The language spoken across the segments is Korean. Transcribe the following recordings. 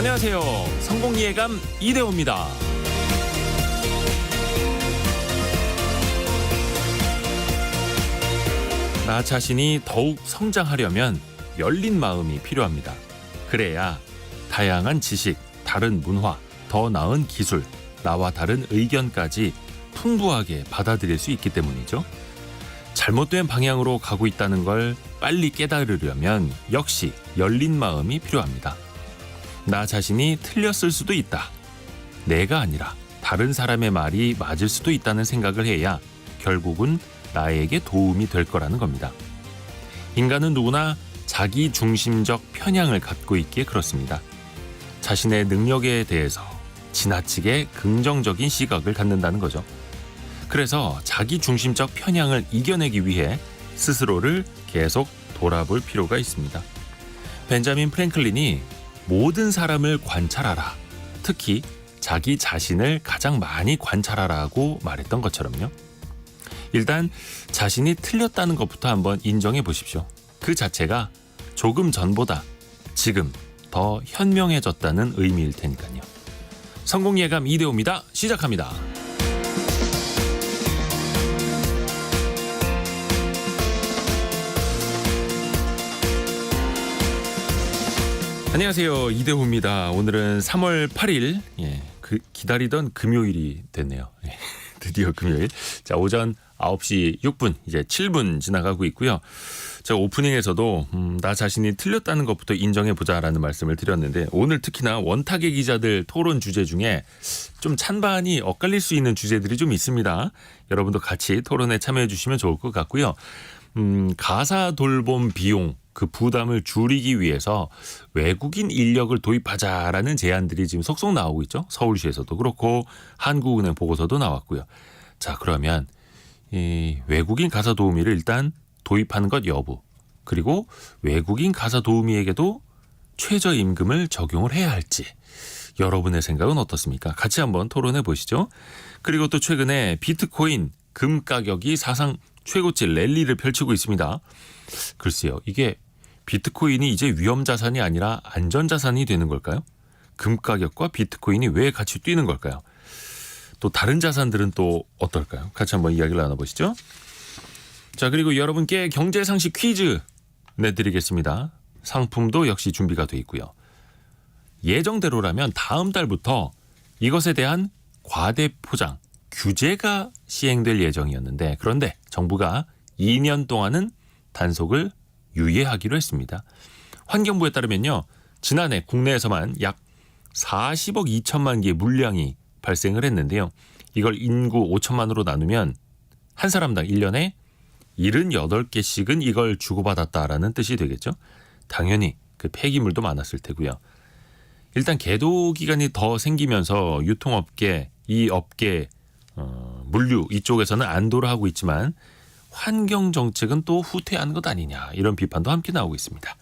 안녕하세요. 성공예감 이대호입니다. 나 자신이 더욱 성장하려면 열린 마음이 필요합니다. 그래야 다양한 지식, 다른 문화, 더 나은 기술, 나와 다른 의견까지 풍부하게 받아들일 수 있기 때문이죠. 잘못된 방향으로 가고 있다는 걸 빨리 깨달으려면 역시 열린 마음이 필요합니다. 나 자신이 틀렸을 수도 있다. 내가 아니라 다른 사람의 말이 맞을 수도 있다는 생각을 해야 결국은 나에게 도움이 될 거라는 겁니다. 인간은 누구나 자기 중심적 편향을 갖고 있기에 그렇습니다. 자신의 능력에 대해서 지나치게 긍정적인 시각을 갖는다는 거죠. 그래서 자기 중심적 편향을 이겨내기 위해 스스로를 계속 돌아볼 필요가 있습니다. 벤자민 프랭클린이 모든 사람을 관찰하라, 특히 자기 자신을 가장 많이 관찰하라고 말했던 것처럼요. 일단 자신이 틀렸다는 것부터 한번 인정해 보십시오. 그 자체가 조금 전보다 지금 더 현명해졌다는 의미일 테니까요. 성공예감 이대호입니다. 시작합니다. 안녕하세요. 이대호입니다. 오늘은 3월 8일, 기다리던 금요일이 됐네요. 드디어 금요일. 자, 오전 9시 6분, 이제 7분 지나가고 있고요. 제가 오프닝에서도 나 자신이 틀렸다는 것부터 인정해보자라는 말씀을 드렸는데, 오늘 특히나 원탁의 기자들 토론 주제 중에 좀 찬반이 엇갈릴 수 있는 주제들이 좀 있습니다. 여러분도 같이 토론에 참여해 주시면 좋을 것 같고요. 가사 돌봄 비용, 그 부담을 줄이기 위해서 외국인 인력을 도입하자라는 제안들이 지금 속속 나오고 있죠. 서울시에서도 그렇고 한국은행 보고서도 나왔고요. 자, 그러면 이 외국인 가사 도우미를 일단 도입하는 것 여부, 그리고 외국인 가사 도우미에게도 최저임금을 적용을 해야 할지 여러분의 생각은 어떻습니까? 같이 한번 토론해 보시죠. 그리고 또 최근에 비트코인 금 가격이 사상 최고치 랠리를 펼치고 있습니다. 글쎄요, 이게 비트코인이 이제 위험자산이 아니라 안전자산이 되는 걸까요? 금 가격과 비트코인이 왜 같이 뛰는 걸까요? 또 다른 자산들은 또 어떨까요? 같이 한번 이야기를 나눠보시죠. 자, 그리고 여러분께 경제상식 퀴즈 내드리겠습니다. 상품도 역시 준비가 돼 있고요. 예정대로라면 다음 달부터 이것에 대한 과대포장, 규제가 시행될 예정이었는데, 그런데 정부가 2년 동안은 단속을 유예하기로 했습니다. 환경부에 따르면요, 지난해 국내에서만 약 40억 2천만 개의 물량이 발생을 했는데요. 이걸 인구 5천만으로 나누면 한 사람당 1년에 78개씩은 이걸 주고받았다라는 뜻이 되겠죠. 당연히 그 폐기물도 많았을 테고요. 일단 계도 기간이 더 생기면서 유통업계, 이 업계, 물류 이쪽에서는 안도를 하고 있지만 환경정책은 또 후퇴하는 것 아니냐, 이런 비판도 함께 나오고 있습니다.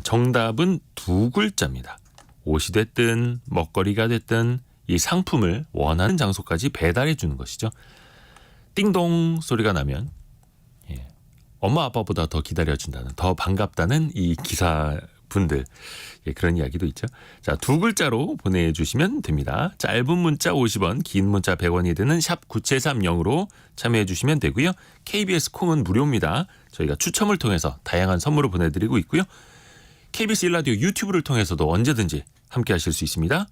정답은 두 글자입니다. 옷이 됐든 먹거리가 됐든 이 상품을 원하는 장소까지 배달해 주는 것이죠. 띵동 소리가 나면 엄마 아빠보다 더 기다려준다는, 더 반갑다는 이 기사분들, 그런 이야기도 있죠. 자, 두 글자로 보내주시면 됩니다. 짧은 문자 50원, 긴 문자 100원이 되는 샵 9730으로 참여해 주시면 되고요. KBS 콩은 무료입니다. 저희가 추첨을 통해서 다양한 선물을 보내드리고 있고요. KBS 1라디오 유튜브를 통해서도 언제든지 함께 하실 수 있습니다.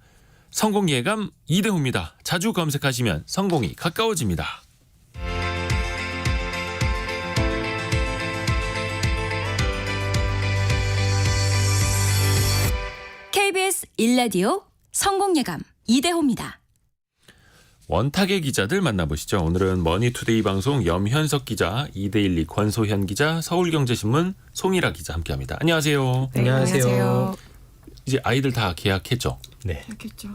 성공예감 이대호입니다. 자주 검색하시면 성공이 가까워집니다. KBS 1라디오 성공예감 이대호입니다. 원탁의 기자들 만나보시죠. 오늘은 머니투데이 방송 염현석 기자, 이데일리 권소현 기자, 서울경제신문 송일아 기자 함께합니다. 안녕하세요. 네, 안녕하세요. 이제 아이들 다 계약했죠? 네. 그렇겠죠.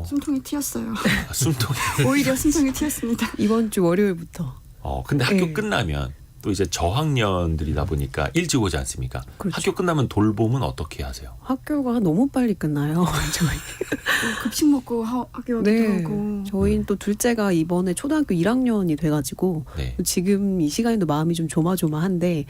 숨통이 튀었어요. 숨통이. 오히려 숨통이 튀었습니다. 이번 주 월요일부터. 근데 학교 네. 끝나면 또 이제 저학년들이다 보니까 일찍 오지 않습니까? 그렇죠. 학교 끝나면 돌봄은 어떻게 하세요? 학교가 너무 빨리 끝나요. 저희. 급식 먹고 학교 네. 오고. 저희는 또 둘째가 이번에 초등학교 1학년이 돼가지고 네. 지금 이 시간에도 마음이 좀 조마조마한데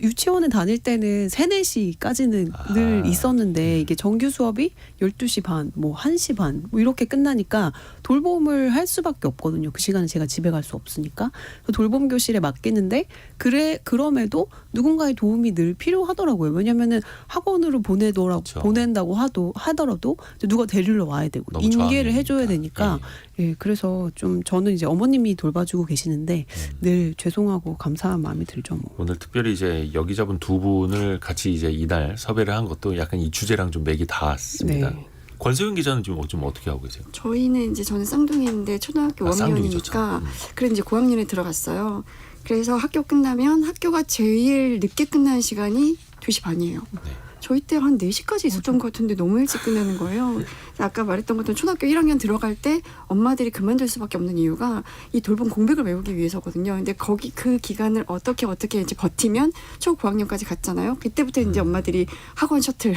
유치원에 다닐 때는 3, 4시까지는 늘 있었는데 이게 정규 수업이 12시 반, 뭐 1시 반 뭐 이렇게 끝나니까 돌봄을 할 수밖에 없거든요. 그 시간에 제가 집에 갈 수 없으니까. 돌봄 교실에 맡기는데 그럼에도 누군가의 도움이 늘 필요하더라고요. 왜냐면은 학원으로 그렇죠. 보낸다고 하더라도 누가 데리러 와야 되고 너무 인계를 저항이니까. 해줘야 되니까 예, 그래서 좀 저는 이제 어머님이 돌봐주고 계시는데 늘 죄송하고 감사한 마음이 들죠. 뭐. 오늘 특별히 이제 여기 잡은 두 분을 같이 이제 이날 섭외를 한 것도 약간 이 주제랑 좀 맥이 닿았습니다. 네. 권소영 기자는 좀 어떻게 하고 계세요? 저희는 이제 저는 쌍둥이인데 초등학교 쌍둥이죠, 5학년이니까 그래 이제 고학년에 들어갔어요. 그래서 학교 끝나면 학교가 제일 늦게 끝나는 시간이 2시 반이에요. 네. 저희 때 한 4시까지 있었던 것 같은데 너무 일찍 끝나는 거예요. 아까 말했던 것처럼 초등학교 1학년 들어갈 때 엄마들이 그만둘 수밖에 없는 이유가 이 돌봄 공백을 메우기 위해서거든요. 근데 거기 그 기간을 어떻게 이제 버티면 초고학년까지 갔잖아요. 그때부터 이제 엄마들이 학원 셔틀,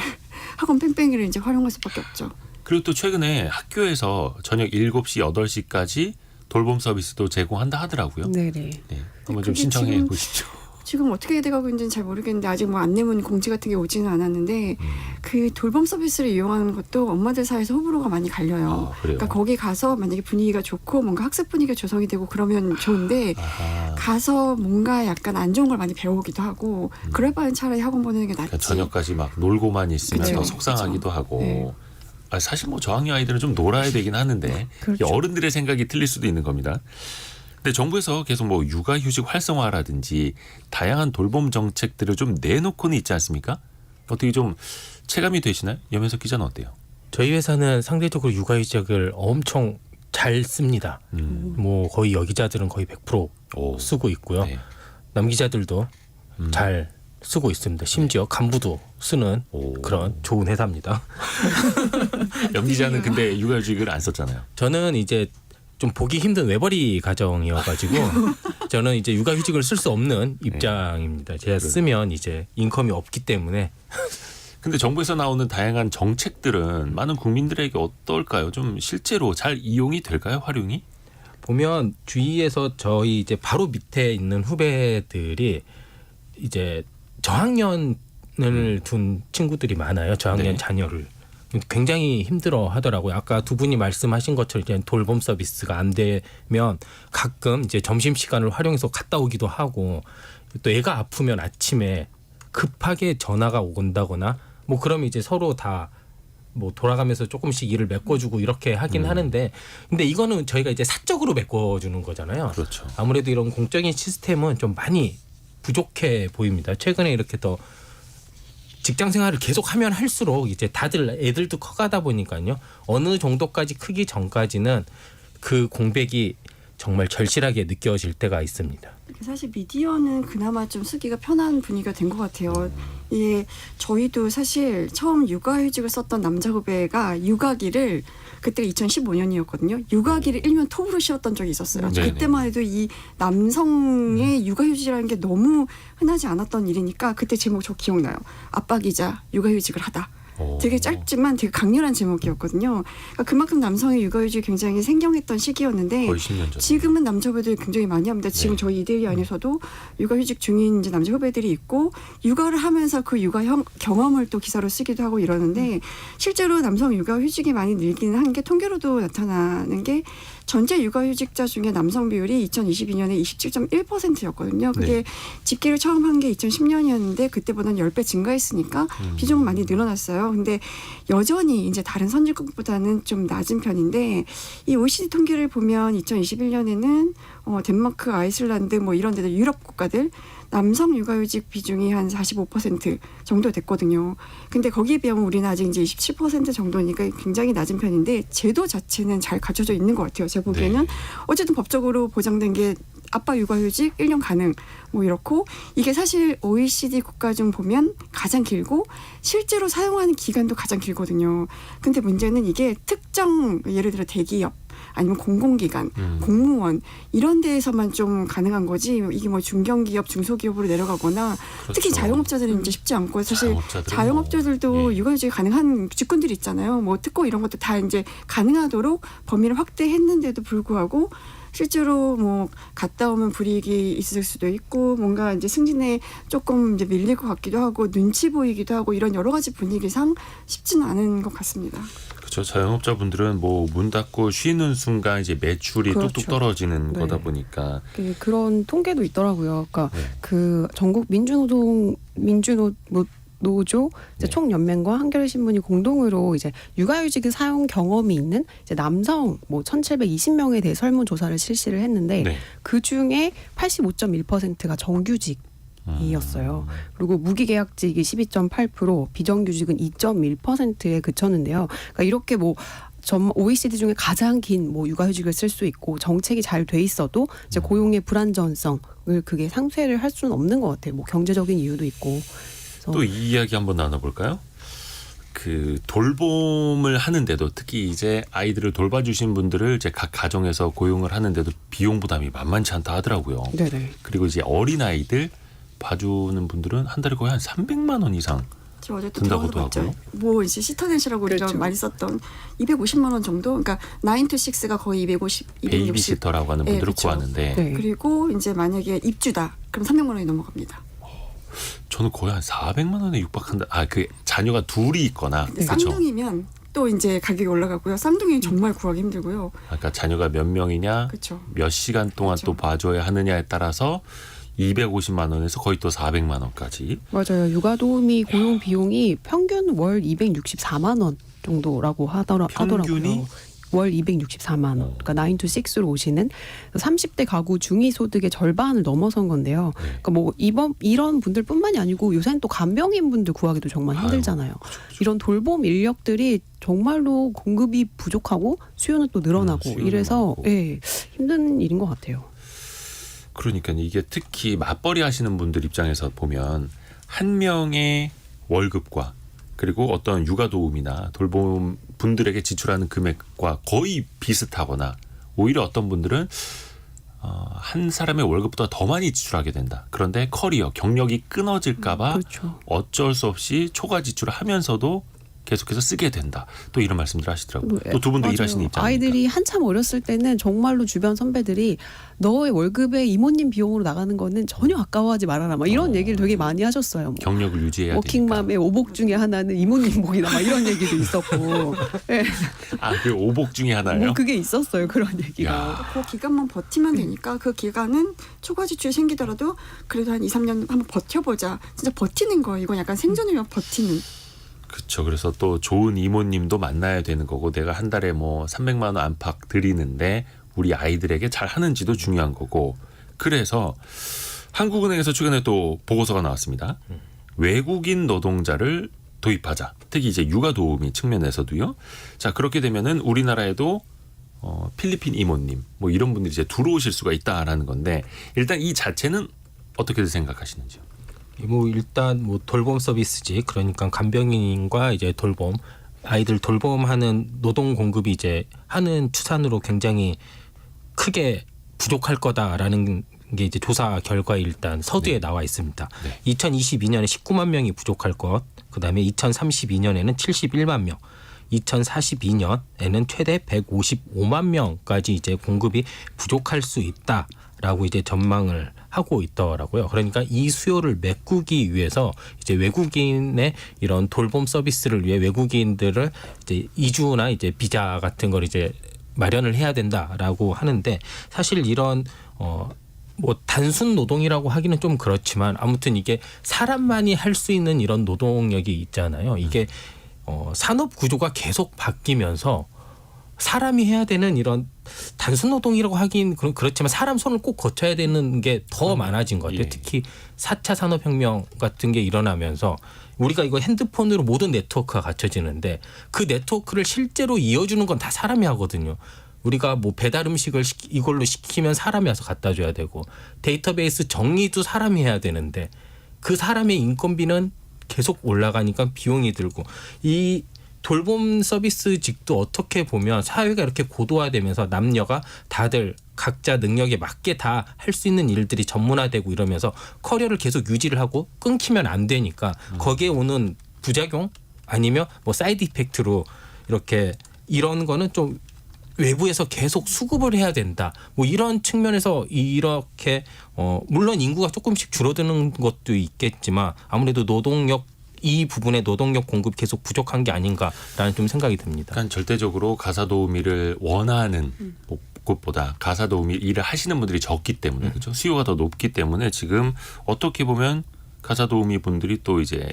학원 뺑뺑이를 이제 활용할 수밖에 없죠. 그리고 또 최근에 학교에서 저녁 7시, 8시까지 돌봄 서비스도 제공한다 하더라고요. 네네. 네, 한번 좀 그게 신청해 지금 보시죠. 지금 어떻게 돼가고 있는지는 잘 모르겠는데 아직 뭐 안내문 공지 같은 게 오지는 않았는데 그 돌봄 서비스를 이용하는 것도 엄마들 사이에서 호불호가 많이 갈려요. 그래요? 그러니까 거기 가서 만약에 분위기가 좋고 뭔가 학습 분위기가 조성이 되고 그러면 좋은데 아하. 가서 뭔가 약간 안 좋은 걸 많이 배우기도 하고 그럴 바엔 차라리 학원 보내는 게 낫지. 그러니까 저녁까지 막 놀고만 있으면 그쵸, 더 속상하기도 그쵸. 하고. 네. 사실 뭐 저학년 아이들은 좀 놀아야 되긴 하는데 그렇죠. 이 어른들의 생각이 틀릴 수도 있는 겁니다. 근데 정부에서 계속 뭐 육아휴직 활성화라든지 다양한 돌봄 정책들을 좀 내놓고는 있지 않습니까? 어떻게 좀 체감이 되시나요? 염현석 기자는 어때요? 저희 회사는 상대적으로 육아휴직을 엄청 잘 씁니다. 뭐 거의 여기자들은 거의 100% 오. 쓰고 있고요. 네. 남기자들도 잘 쓰고 있습니다. 심지어 간부도 쓰는 오. 그런 좋은 회사입니다. 염 기자는 근데 육아휴직을 안 썼잖아요. 저는 이제 좀 보기 힘든 외벌이 가정이어가지고 저는 이제 육아휴직을 쓸 수 없는 입장입니다. 제가 쓰면 이제 인컴이 없기 때문에. 근데 정부에서 나오는 다양한 정책들은 많은 국민들에게 어떨까요? 좀 실제로 잘 이용이 될까요? 활용이? 보면 주위에서 저희 이제 바로 밑에 있는 후배들이 이제 저학년을 둔 친구들이 많아요. 저학년 네. 자녀를. 굉장히 힘들어 하더라고요. 아까 두 분이 말씀하신 것처럼 이제 돌봄 서비스가 안 되면 가끔 이제 점심시간을 활용해서 갔다 오기도 하고 또 애가 아프면 아침에 급하게 전화가 온다거나 뭐 그러면 이제 서로 다 뭐 돌아가면서 조금씩 일을 메꿔주고 이렇게 하긴 하는데 근데 이거는 저희가 이제 사적으로 메꿔주는 거잖아요. 그렇죠. 아무래도 이런 공적인 시스템은 좀 많이 부족해 보입니다. 최근에 이렇게 더 직장 생활을 계속 하면 할수록 이제 다들 애들도 커가다 보니까요. 어느 정도까지 크기 전까지는 그 공백이 정말 절실하게 느껴질 때가 있습니다. 사실 미디어는 그나마 좀 쓰기가 편한 분위기가 된 것 같아요. 예, 저희도 사실 처음 육아휴직을 썼던 남자 후배가 육아기를 그때가 2015년이었거든요. 육아기를 일면 톱으로 씌웠던 적이 있었어요. 네네. 그때만 해도 이 남성의 육아휴직이라는 게 너무 흔하지 않았던 일이니까 그때 제목 저 기억나요. 아빠 기자 육아휴직을 하다. 되게 짧지만 되게 강렬한 제목이었거든요. 그러니까 그만큼 남성의 육아휴직이 굉장히 생경했던 시기였는데 거의 10년 전. 지금은 남자 후배들이 굉장히 많이 합니다. 지금 네. 저희 이데일리 안에서도 육아휴직 중인 이제 남자 후배들이 있고 육아를 하면서 그 육아 경험을 또 기사로 쓰기도 하고 이러는데 실제로 남성 육아휴직이 많이 늘기는 한 게 통계로도 나타나는 게 전체 육아휴직자 중에 남성 비율이 2022년에 27.1%였거든요. 그게 네. 집계를 처음 한 게 2010년이었는데 그때보다는 10배 증가했으니까 비중은 많이 늘어났어요. 근데 여전히 이제 다른 선진국보다는 좀 낮은 편인데 이 OECD 통계를 보면 2021년에는 덴마크, 아이슬란드 뭐 이런 데들 유럽 국가들 남성 육아휴직 비중이 한 45% 정도 됐거든요. 근데 거기에 비하면 우리는 아직 이제 27% 정도니까 굉장히 낮은 편인데 제도 자체는 잘 갖춰져 있는 것 같아요. 제가 보기에는 네. 어쨌든 법적으로 보장된 게 아빠 육아휴직 1년 가능 뭐 이렇고 이게 사실 OECD 국가 중 보면 가장 길고 실제로 사용하는 기간도 가장 길거든요. 근데 문제는 이게 특정 예를 들어 대기업 아니면 공공기관, 공무원 이런 데에서만 좀 가능한 거지 이게 뭐 중견기업, 중소기업으로 내려가거나 그렇죠. 특히 자영업자들은 이제 쉽지 않고 사실 자영업자들도 뭐, 예. 육아휴직이 가능한 직군들이 있잖아요. 뭐 특고 이런 것도 다 이제 가능하도록 범위를 확대했는데도 불구하고 실제로 뭐 갔다 오면 불이익이 있을 수도 있고 뭔가 이제 승진에 조금 이제 밀릴 것 같기도 하고 눈치 보이기도 하고 이런 여러 가지 분위기상 쉽지는 않은 것 같습니다. 그렇죠. 자영업자분들은 뭐 문 닫고 쉬는 순간 이제 매출이 그렇죠. 뚝뚝 떨어지는 네. 거다 보니까 그런 통계도 있더라고요. 그러니까 네. 그 전국 노조 이제 네. 총연맹과 한겨레신문이 공동으로 이제 육아휴직을 사용 경험이 있는 이제 남성 뭐 1,720명에 대해 설문조사를 실시를 했는데 네. 그 중에 85.1%가 정규직이었어요. 그리고 무기계약직이 12.8%, 비정규직은 2.1%에 그쳤는데요. 그러니까 이렇게 뭐 OECD 중에 가장 긴 뭐 육아휴직을 쓸 수 있고 정책이 잘 돼 있어도 이제 고용의 불안전성을 그게 상쇄를 할 수는 없는 것 같아요. 뭐 경제적인 이유도 있고. 또 이 이야기 한번 나눠볼까요? 그 돌봄을 하는데도 특히 이제 아이들을 돌봐주신 분들을 이제 각 가정에서 고용을 하는데도 비용 부담이 만만치 않다 하더라고요. 네네. 그리고 이제 어린 아이들 봐주는 분들은 한 달에 거의 한 300만 원 이상 저 어제 또 든다고도 들어가서 봤죠. 하고요. 뭐 이제 시터넷이라고 우리가 그렇죠. 많이 썼던 250만 원 정도. 그러니까 9 to 6가 거의 250, 260. 베이비시터라고 하는 분들을 그렇죠. 구하는데 네. 그리고 이제 만약에 입주다. 그럼 300만 원이 넘어갑니다. 저는 거의 한 400만 원에 육박한다. 그 자녀가 둘이 있거나 근데 그렇죠. 쌍둥이면 또 이제 가격이 올라가고요. 쌍둥이는 정말 구하기 힘들고요. 그러니까 자녀가 몇 명이냐, 그렇죠. 몇 시간 동안 그렇죠. 또 봐줘야 하느냐에 따라서 250만 원에서 거의 또 400만 원까지. 맞아요. 육아도우미 고용 비용이 평균 월 264만 원 정도라고 하더라고요. 평균이? 월 264만 원. 그러니까 9 to 6로 오시는 30대 가구 중위소득의 절반을 넘어선 건데요. 네. 그러니까 뭐 이런 분들뿐만이 아니고 요새는 또 간병인 분들 구하기도 정말 힘들잖아요. 이런 돌봄 인력들이 정말로 공급이 부족하고 수요는 또 늘어나고 수요는 이래서 많고. 예, 힘든 일인 것 같아요. 그러니까 이게 특히 맞벌이 하시는 분들 입장에서 보면 한 명의 월급과 그리고 어떤 육아 도우미나 돌봄 분들에게 지출하는 금액과 거의 비슷하거나 오히려 어떤 분들은 한 사람의 월급보다 더 많이 지출하게 된다. 그런데 커리어, 경력이 끊어질까봐 그렇죠. 어쩔 수 없이 초과 지출을 하면서도 계속해서 쓰게 된다. 또 이런 말씀들 하시더라고요. 또 두 분도 맞아요. 일하시는 입장이니까. 아이들이 한참 어렸을 때는 정말로 주변 선배들이 너의 월급에 이모님 비용으로 나가는 거는 전혀 아까워하지 말아라. 막 이런 얘기를 되게 많이 하셨어요. 뭐. 경력을 유지해야 되니까. 워킹맘의 오복 중에 하나는 이모님 복이다. 막 이런 얘기도 있었고. 네. 그 오복 중에 하나예요? 뭐 그게 있었어요. 그런 얘기가. 야. 그 기간만 버티면 되니까 그 기간은 초과 지출이 생기더라도 그래도 한 2, 3년 한번 버텨보자. 진짜 버티는 거예요. 이건 약간 생존을 위한 버티는. 그렇죠. 그래서 또 좋은 이모님도 만나야 되는 거고 내가 한 달에 뭐 300만 원 안팎 드리는데 우리 아이들에게 잘 하는지도 중요한 거고 그래서 한국은행에서 최근에 또 보고서가 나왔습니다. 외국인 노동자를 도입하자. 특히 이제 육아 도우미 측면에서도요. 자 그렇게 되면은 우리나라에도 필리핀 이모님 뭐 이런 분들이 이제 들어오실 수가 있다라는 건데 일단 이 자체는 어떻게 생각하시는지요? 뭐 일단 뭐 돌봄 서비스직 그러니까 간병인과 이제 돌봄 아이들 돌봄하는 노동 공급이 이제 하는 추산으로 굉장히 크게 부족할 거다라는 게 이제 조사 결과에 일단 서두에 나와 있습니다. 네. 2022년에 19만 명이 부족할 것, 그다음에 2032년에는 71만 명, 2042년에는 최대 155만 명까지 이제 공급이 부족할 수 있다라고 이제 전망을 하고 있더라고요. 그러니까 이 수요를 메꾸기 위해서 이제 외국인의 이런 돌봄 서비스를 위해 외국인들을 이제 이주나 이제 비자 같은 걸 이제 마련을 해야 된다라고 하는데 사실 이런 뭐 단순 노동이라고 하기는 좀 그렇지만 아무튼 이게 사람만이 할 수 있는 이런 노동력이 있잖아요. 이게 산업 구조가 계속 바뀌면서 사람이 해야 되는 이런 단순 노동이라고 하긴 그렇지만 사람 손을 꼭 거쳐야 되는 게 더 많아진 것 같아요. 예. 특히 4차 산업혁명 같은 게 일어나면서 우리가 이거 핸드폰으로 모든 네트워크가 갖춰지는데 그 네트워크를 실제로 이어주는 건 다 사람이 하거든요. 우리가 뭐 배달 음식을 이걸로 시키면 사람이 와서 갖다 줘야 되고 데이터베이스 정리도 사람이 해야 되는데 그 사람의 인건비는 계속 올라가니까 비용이 들고 이 돌봄 서비스직도 어떻게 보면 사회가 이렇게 고도화되면서 남녀가 다들 각자 능력에 맞게 다 할 수 있는 일들이 전문화되고 이러면서 커리어를 계속 유지를 하고 끊기면 안 되니까 거기에 오는 부작용 아니면 뭐 사이드 이펙트로 이렇게 이런 거는 좀 외부에서 계속 수급을 해야 된다. 뭐 이런 측면에서 이렇게 물론 인구가 조금씩 줄어드는 것도 있겠지만 아무래도 노동력 이 부분의 노동력 공급 계속 부족한 게 아닌가라는 좀 생각이 듭니다. 그러니까 절대적으로 가사 도우미를 원하는 곳보다 가사 도우미 일을 하시는 분들이 적기 때문에 그렇죠. 수요가 더 높기 때문에 지금 어떻게 보면 가사 도우미 분들이 또 이제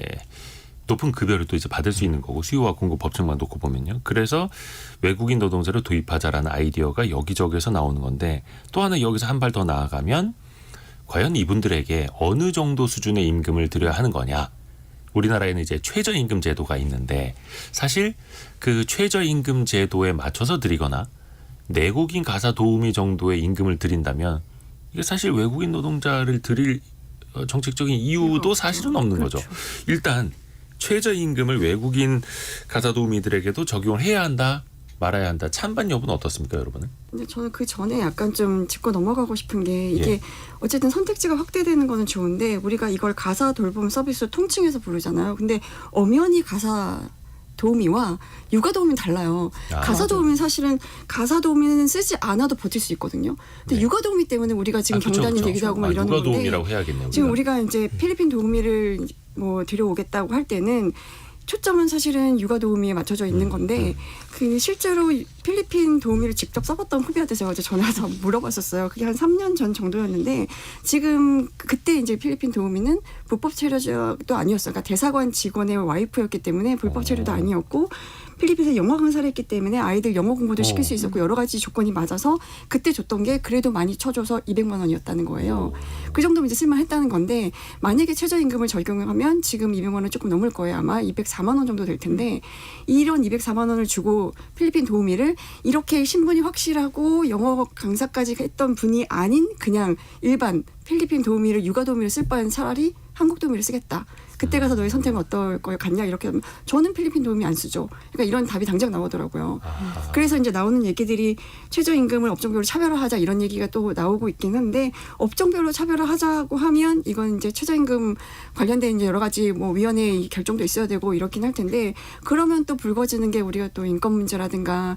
높은 급여를 또 이제 받을 수 있는 거고 수요와 공급 법칙만 놓고 보면요. 그래서 외국인 노동자를 도입하자라는 아이디어가 여기저기에서 나오는 건데 또 하나 여기서 한 발 더 나아가면 과연 이분들에게 어느 정도 수준의 임금을 드려야 하는 거냐. 우리나라에는 이제 최저임금 제도가 있는데 사실 그 최저임금 제도에 맞춰서 드리거나 내국인 가사 도우미 정도의 임금을 드린다면 이게 사실 외국인 노동자를 드릴 정책적인 이유도 사실은 없는 거죠. 일단 최저임금을 외국인 가사 도우미들에게도 적용을 해야 한다 말아야 한다. 찬반 여부는 어떻습니까, 여러분은? 근데 저는 그 전에 약간 좀 짚고 넘어가고 싶은 게 이게 어쨌든 선택지가 확대되는 거는 좋은데 우리가 이걸 가사 돌봄 서비스 통칭해서 부르잖아요. 근데 엄연히 가사 도우미와 육아 도우미는 달라요. 가사 도우미는 사실은 가사 도우미는 쓰지 않아도 버틸 수 있거든요. 근데 네. 육아 도우미 때문에 우리가 지금 경단이 되기도 하고 막 이러는 육아 건데 도우미라고 해야겠네요. 지금 우리가 이제 필리핀 도우미를 뭐 들여오겠다고 할 때는 초점은 사실은 육아 도우미에 맞춰져 있는 건데 그 실제로 필리핀 도우미를 직접 써봤던 후배한테 제가 어제 전화해서 물어봤었어요. 그게 한 3년 전 정도였는데 지금 그때 이제 필리핀 도우미는 불법 체류도 아니었어요. 그러니까 대사관 직원의 와이프였기 때문에 불법 체류도 아니었고 필리핀에서 영어 강사를 했기 때문에 아이들 영어 공부도 시킬 수 있었고 여러 가지 조건이 맞아서 그때 줬던 게 그래도 많이 쳐줘서 200만 원이었다는 거예요. 그 정도면 이제 쓸만했다는 건데 만약에 최저임금을 적용하면 지금 200만 원 조금 넘을 거예요. 아마 204만 원 정도 될 텐데 이런 204만 원을 주고 필리핀 도우미를 이렇게 신분이 확실하고 영어 강사까지 했던 분이 아닌 그냥 일반 필리핀 도우미를 육아 도우미를 쓸 바엔 차라리 한국 도우미를 쓰겠다. 그때 가서 너의 선택은 어떨 거 같냐 이렇게 하면 저는 필리핀 도우미 안 쓰죠. 그러니까 이런 답이 당장 나오더라고요. 그래서 이제 나오는 얘기들이 최저임금을 업종별로 차별화하자 이런 얘기가 또 나오고 있긴 한데 업종별로 차별화하자고 하면 이건 이제 최저임금 관련된 이제 여러 가지 뭐 위원회 결정도 있어야 되고 이렇긴 할 텐데 그러면 또 불거지는 게 우리가 또 인권 문제라든가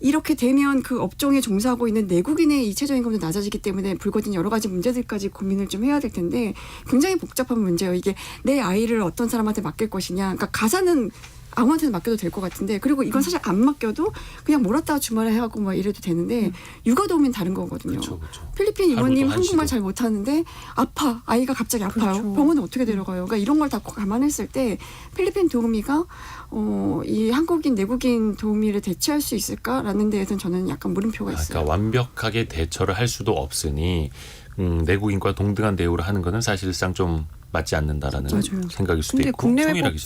이렇게 되면 그 업종에 종사하고 있는 내국인의 이 최저임금도 낮아지기 때문에 불거진 여러 가지 문제들까지 고민을 좀 해야 될 텐데 굉장히 복잡한 문제예요. 이게 내 아이를 어떤 사람한테 맡길 것이냐. 그러니까 가사는 아무한테나 맡겨도 될 것 같은데 그리고 이건 사실 안 맡겨도 그냥 몰았다가 주말에 하고 막 이래도 되는데 육아 도우미는 다른 거거든요. 그렇죠. 필리핀 이모님 한시도. 한국말 잘 못하는데 아이가 갑자기 아파요. 그렇죠. 병원에 어떻게 데려가요? 그러니까 이런 걸 다 감안했을 때 필리핀 도우미가 이 한국인 내국인 도우미를 대체할 수 있을까라는 데에서는 저는 약간 물음표가 있어요. 그러니까 완벽하게 대처를 할 수도 없으니 내국인과 동등한 대우를 하는 거는 사실상 좀 맞지 않는다라는 맞아요. 생각일 수도 근데 있고 국내외 통일하기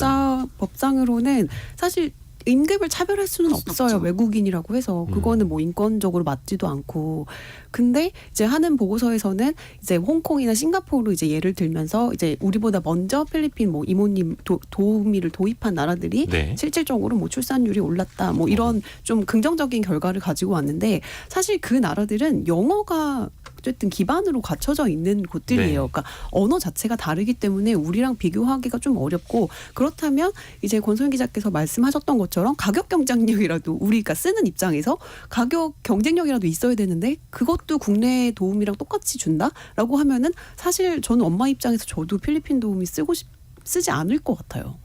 법상으로는 사실 임금을 차별할 수는 없어요. 없죠. 외국인이라고 해서 그거는 뭐 인권적으로 맞지도 않고. 근데 이제 하는 보고서에서는 이제 홍콩이나 싱가포르 이제 예를 들면서 이제 우리보다 먼저 필리핀 뭐 이모님 도우미를 도입한 나라들이 네. 실질적으로 뭐 출산율이 올랐다 뭐 이런 좀 긍정적인 결과를 가지고 왔는데 사실 그 나라들은 영어가 어쨌든 기반으로 갖춰져 있는 곳들이에요. 네. 그러니까 언어 자체가 다르기 때문에 우리랑 비교하기가 좀 어렵고 그렇다면 이제 권소연 기자께서 말씀하셨던 것처럼 가격 경쟁력이라도 우리가 쓰는 입장에서 가격 경쟁력이라도 있어야 되는데 그것도 국내 도우미랑 똑같이 준다라고 하면은 사실 저는 엄마 입장에서 저도 필리핀 도우미 쓰지 않을 것 같아요.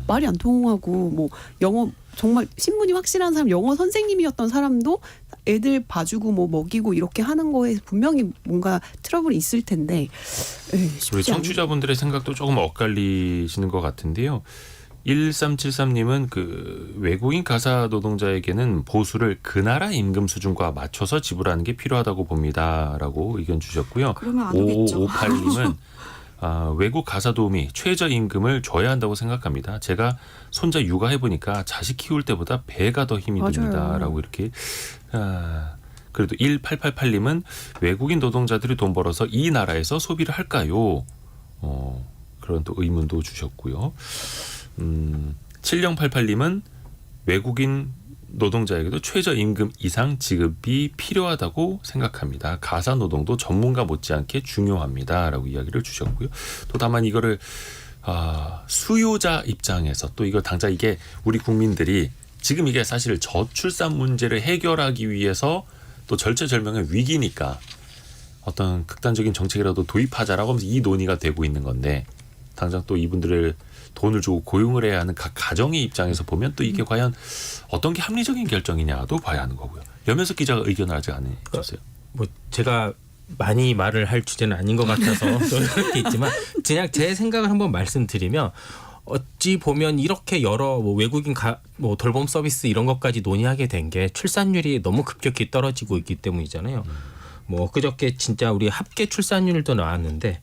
말이 안 통하고 뭐 영어 정말 신분이 확실한 사람 영어 선생님이었던 사람도 애들 봐주고 뭐 먹이고 이렇게 하는 거에 분명히 뭔가 트러블이 있을 텐데 우리 쉽지 않은 청취자분들의 생각도 조금 엇갈리시는 것 같은데요. 1373님은 그 외국인 가사 노동자에게는 보수를 그 나라 임금 수준과 맞춰서 지불하는 게 필요하다고 봅니다라고 의견 주셨고요. 그러면 안 오겠죠. 5558님은 외국 가사 도우미 최저임금을 줘야 한다고 생각합니다. 제가 손자 육아해보니까 자식 키울 때보다 배가 더 힘이 맞아요. 듭니다라고 이렇게 그래도 1888님은 외국인 노동자들이 돈 벌어서 이 나라에서 소비를 할까요? 그런 또 의문도 주셨고요. 7088님은 외국인 노동자에게도 최저임금 이상 지급이 필요하다고 생각합니다. 가사 노동도 전문가 못지않게 중요합니다라고 이야기를 주셨고요. 또 다만 이거를 수요자 입장에서 또 이거 당장 이게 우리 국민들이 지금 이게 사실 저출산 문제를 해결하기 위해서 또 절체절명의 위기니까 어떤 극단적인 정책이라도 도입하자라고 하면서 이 논의가 되고 있는 건데 당장 또 이분들을 돈을 주고 고용을 해야 하는 각 가정의 입장에서 보면 또 이게 과연 어떤 게 합리적인 결정이냐도 봐야 하는 거고요. 염현석 기자가 의견을 아직 안 해줬어요. 뭐 제가 많이 말을 할 주제는 아닌 것 같아서 그렇게 있지만 그냥 제 생각을 한번 말씀드리면 어찌 보면 이렇게 여러 뭐 외국인 뭐 돌봄 서비스 이런 것까지 논의하게 된 게 출산율이 너무 급격히 떨어지고 있기 때문이잖아요. 뭐 그저께 진짜 우리 합계 출산율도 나왔는데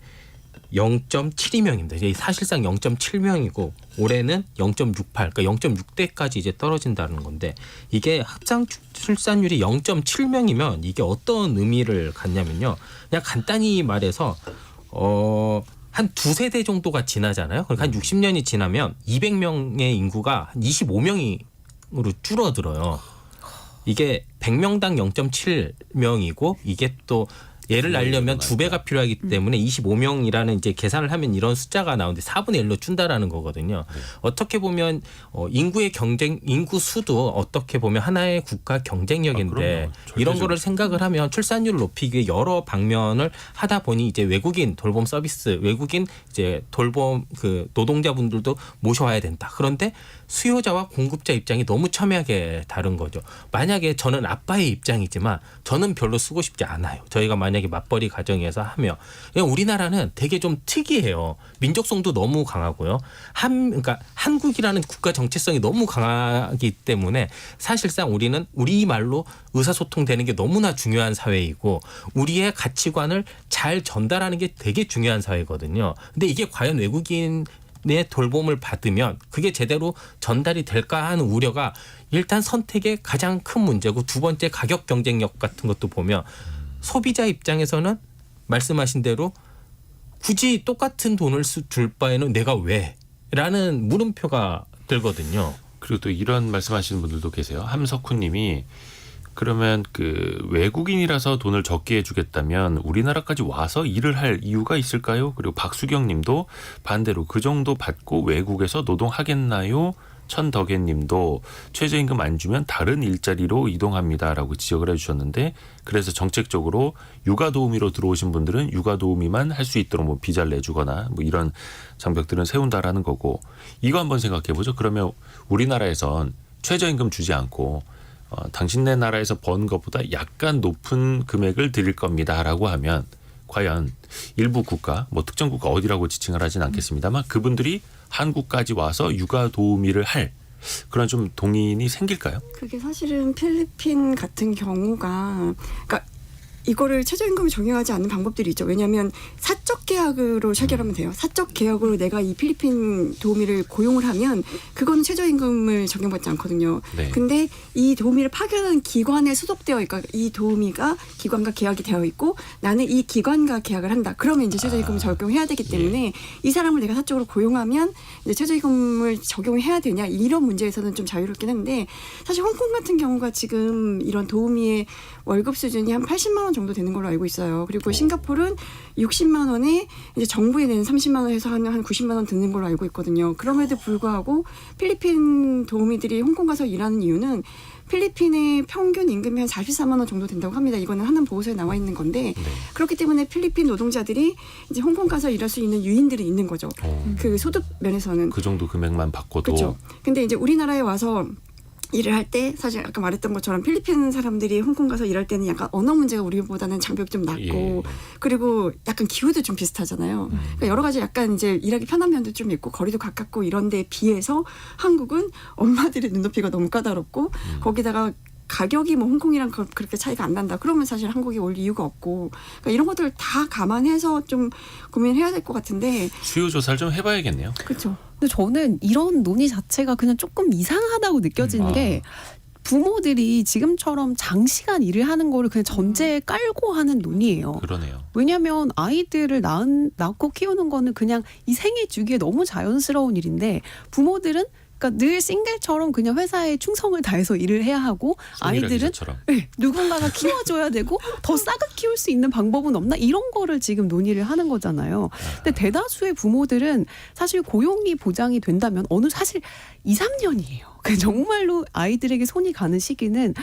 0.72명입니다. 사실상 0.7명이고 올해는 0.68, 그러니까 0.6대까지 이제 떨어진다는 건데 이게 합상 출산율이 0.7명이면 이게 어떤 의미를 갖냐면요. 그냥 간단히 말해서 한 두세 대 정도가 지나잖아요. 그러니까 한 60년이 지나면 200명의 인구가 한 25명으로 줄어들어요. 이게 100명당 0.7명이고 이게 또 얘를 낳으려면 2배가 필요하기 때문에 25명이라는 이제 계산을 하면 이런 숫자가 나오는데 4분의 1로 준다라는 거거든요. 어떻게 보면 인구의 인구 수도 어떻게 보면 하나의 국가 경쟁력인데 이런 거를 생각을 하면 출산율을 높이기 위해 여러 방면을 하다 보니 이제 외국인 돌봄 서비스, 외국인 이제 돌봄 그 노동자분들도 모셔와야 된다. 그런데 수요자와 공급자 입장이 너무 첨예하게 다른 거죠. 만약에 저는 아빠의 입장이지만 저는 별로 쓰고 싶지 않아요. 저희가 만약에 맞벌이 가정에서 하면 우리나라는 되게 좀 특이해요. 민족성도 너무 강하고요. 그러니까 한국이라는 국가 정체성이 너무 강하기 때문에 사실상 우리는 우리 말로 의사소통되는 게 너무나 중요한 사회이고 우리의 가치관을 잘 전달하는 게 되게 중요한 사회거든요. 근데 이게 과연 외국인 의 돌봄을 받으면 그게 제대로 전달이 될까 하는 우려가 일단 선택의 가장 큰 문제고 두 번째 가격 경쟁력 같은 것도 보면 소비자 입장에서는 말씀하신 대로 굳이 똑같은 돈을 줄 바에는 내가 왜? 라는 물음표가 들거든요. 그리고 또 이런 말씀하시는 분들도 계세요. 함석훈 님이 그러면 그 외국인이라서 돈을 적게 해주겠다면 우리나라까지 와서 일을 할 이유가 있을까요? 그리고 박수경 님도 반대로 그 정도 받고 외국에서 노동하겠나요? 천덕애 님도 최저임금 안 주면 다른 일자리로 이동합니다라고 지적을 해주셨는데 그래서 정책적으로 육아도우미로 들어오신 분들은 육아도우미만 할 수 있도록 뭐 비자를 내주거나 뭐 이런 장벽들은 세운다라는 거고 이거 한번 생각해 보죠. 그러면 우리나라에선 최저임금 주지 않고 당신네 나라에서 번 것보다 약간 높은 금액을 드릴 겁니다라고 하면 과연 일부 국가, 뭐 특정 국가 어디라고 지칭을 하진 않겠습니다만 그분들이 한국까지 와서 육아 도우미를 할 그런 좀 동인이 생길까요? 그게 사실은 필리핀 같은 경우가 그러니까 이거를 최저임금을 적용하지 않는 방법들이 있죠. 왜냐하면 사적 계약으로 체결하면 돼요. 사적 계약으로 내가 이 필리핀 도우미를 고용을 하면 그건 최저임금을 적용받지 않거든요. 네. 근데 이 도우미를 파견하는 기관에 소속되어 있고 이 도우미가 기관과 계약이 되어 있고 나는 이 기관과 계약을 한다. 그러면 이제 최저임금을 적용해야 되기 때문에 이 사람을 내가 사적으로 고용하면 이제 최저임금을 적용해야 되냐 이런 문제에서는 좀 자유롭긴 한데 사실 홍콩 같은 경우가 지금 이런 도우미의 월급 수준이 한 80만 원 정도 되는 걸로 알고 있어요. 그리고 싱가포르는 60만 원에 이제 정부에 내는 30만 원에서 한 90만 원 드는 걸로 알고 있거든요. 그럼에도 불구하고 필리핀 도우미들이 홍콩 가서 일하는 이유는 필리핀의 평균 임금이 한 44만 원 정도 된다고 합니다. 이거는 한남 보고서에 나와 있는 건데 그렇기 때문에 필리핀 노동자들이 이제 홍콩 가서 일할 수 있는 유인들이 있는 거죠. 그 소득 면에서는 그 정도 금액만 받고도. 그렇죠. 근데 이제 우리나라에 와서 일을 할 때 사실 아까 말했던 것처럼 필리핀 사람들이 홍콩 가서 일할 때는 약간 언어 문제가 우리보다는 장벽이 좀 낮고 예. 그리고 약간 기후도 좀 비슷하잖아요. 그러니까 여러 가지 약간 이제 일하기 편한 면도 좀 있고 거리도 가깝고 이런 데에 비해서 한국은 엄마들의 눈높이가 너무 까다롭고 거기다가 가격이 뭐 홍콩이랑 그렇게 차이가 안 난다. 그러면 사실 한국에 올 이유가 없고 그러니까 이런 것들을 다 감안해서 좀 고민해야 될 것 같은데 수요 조사를 좀 해봐야겠네요. 그렇죠. 근데 저는 이런 논의 자체가 그냥 조금 이상하다고 느껴지는 게 부모들이 지금처럼 장시간 일을 하는 거를 그냥 전제에 깔고 하는 논의예요. 그러네요. 왜냐하면 아이들을 낳고 키우는 거는 그냥 이 생애 주기에 너무 자연스러운 일인데 부모들은 그러니까 늘 싱글처럼 그냥 회사에 충성을 다해서 일을 해야 하고 아이들은 네, 누군가가 키워줘야 되고 더 싸게 키울 수 있는 방법은 없나 이런 거를 지금 논의를 하는 거잖아요. 근데 대다수의 부모들은 사실 고용이 보장이 된다면 사실 2, 3년이에요. 정말로 아이들에게 손이 가는 시기는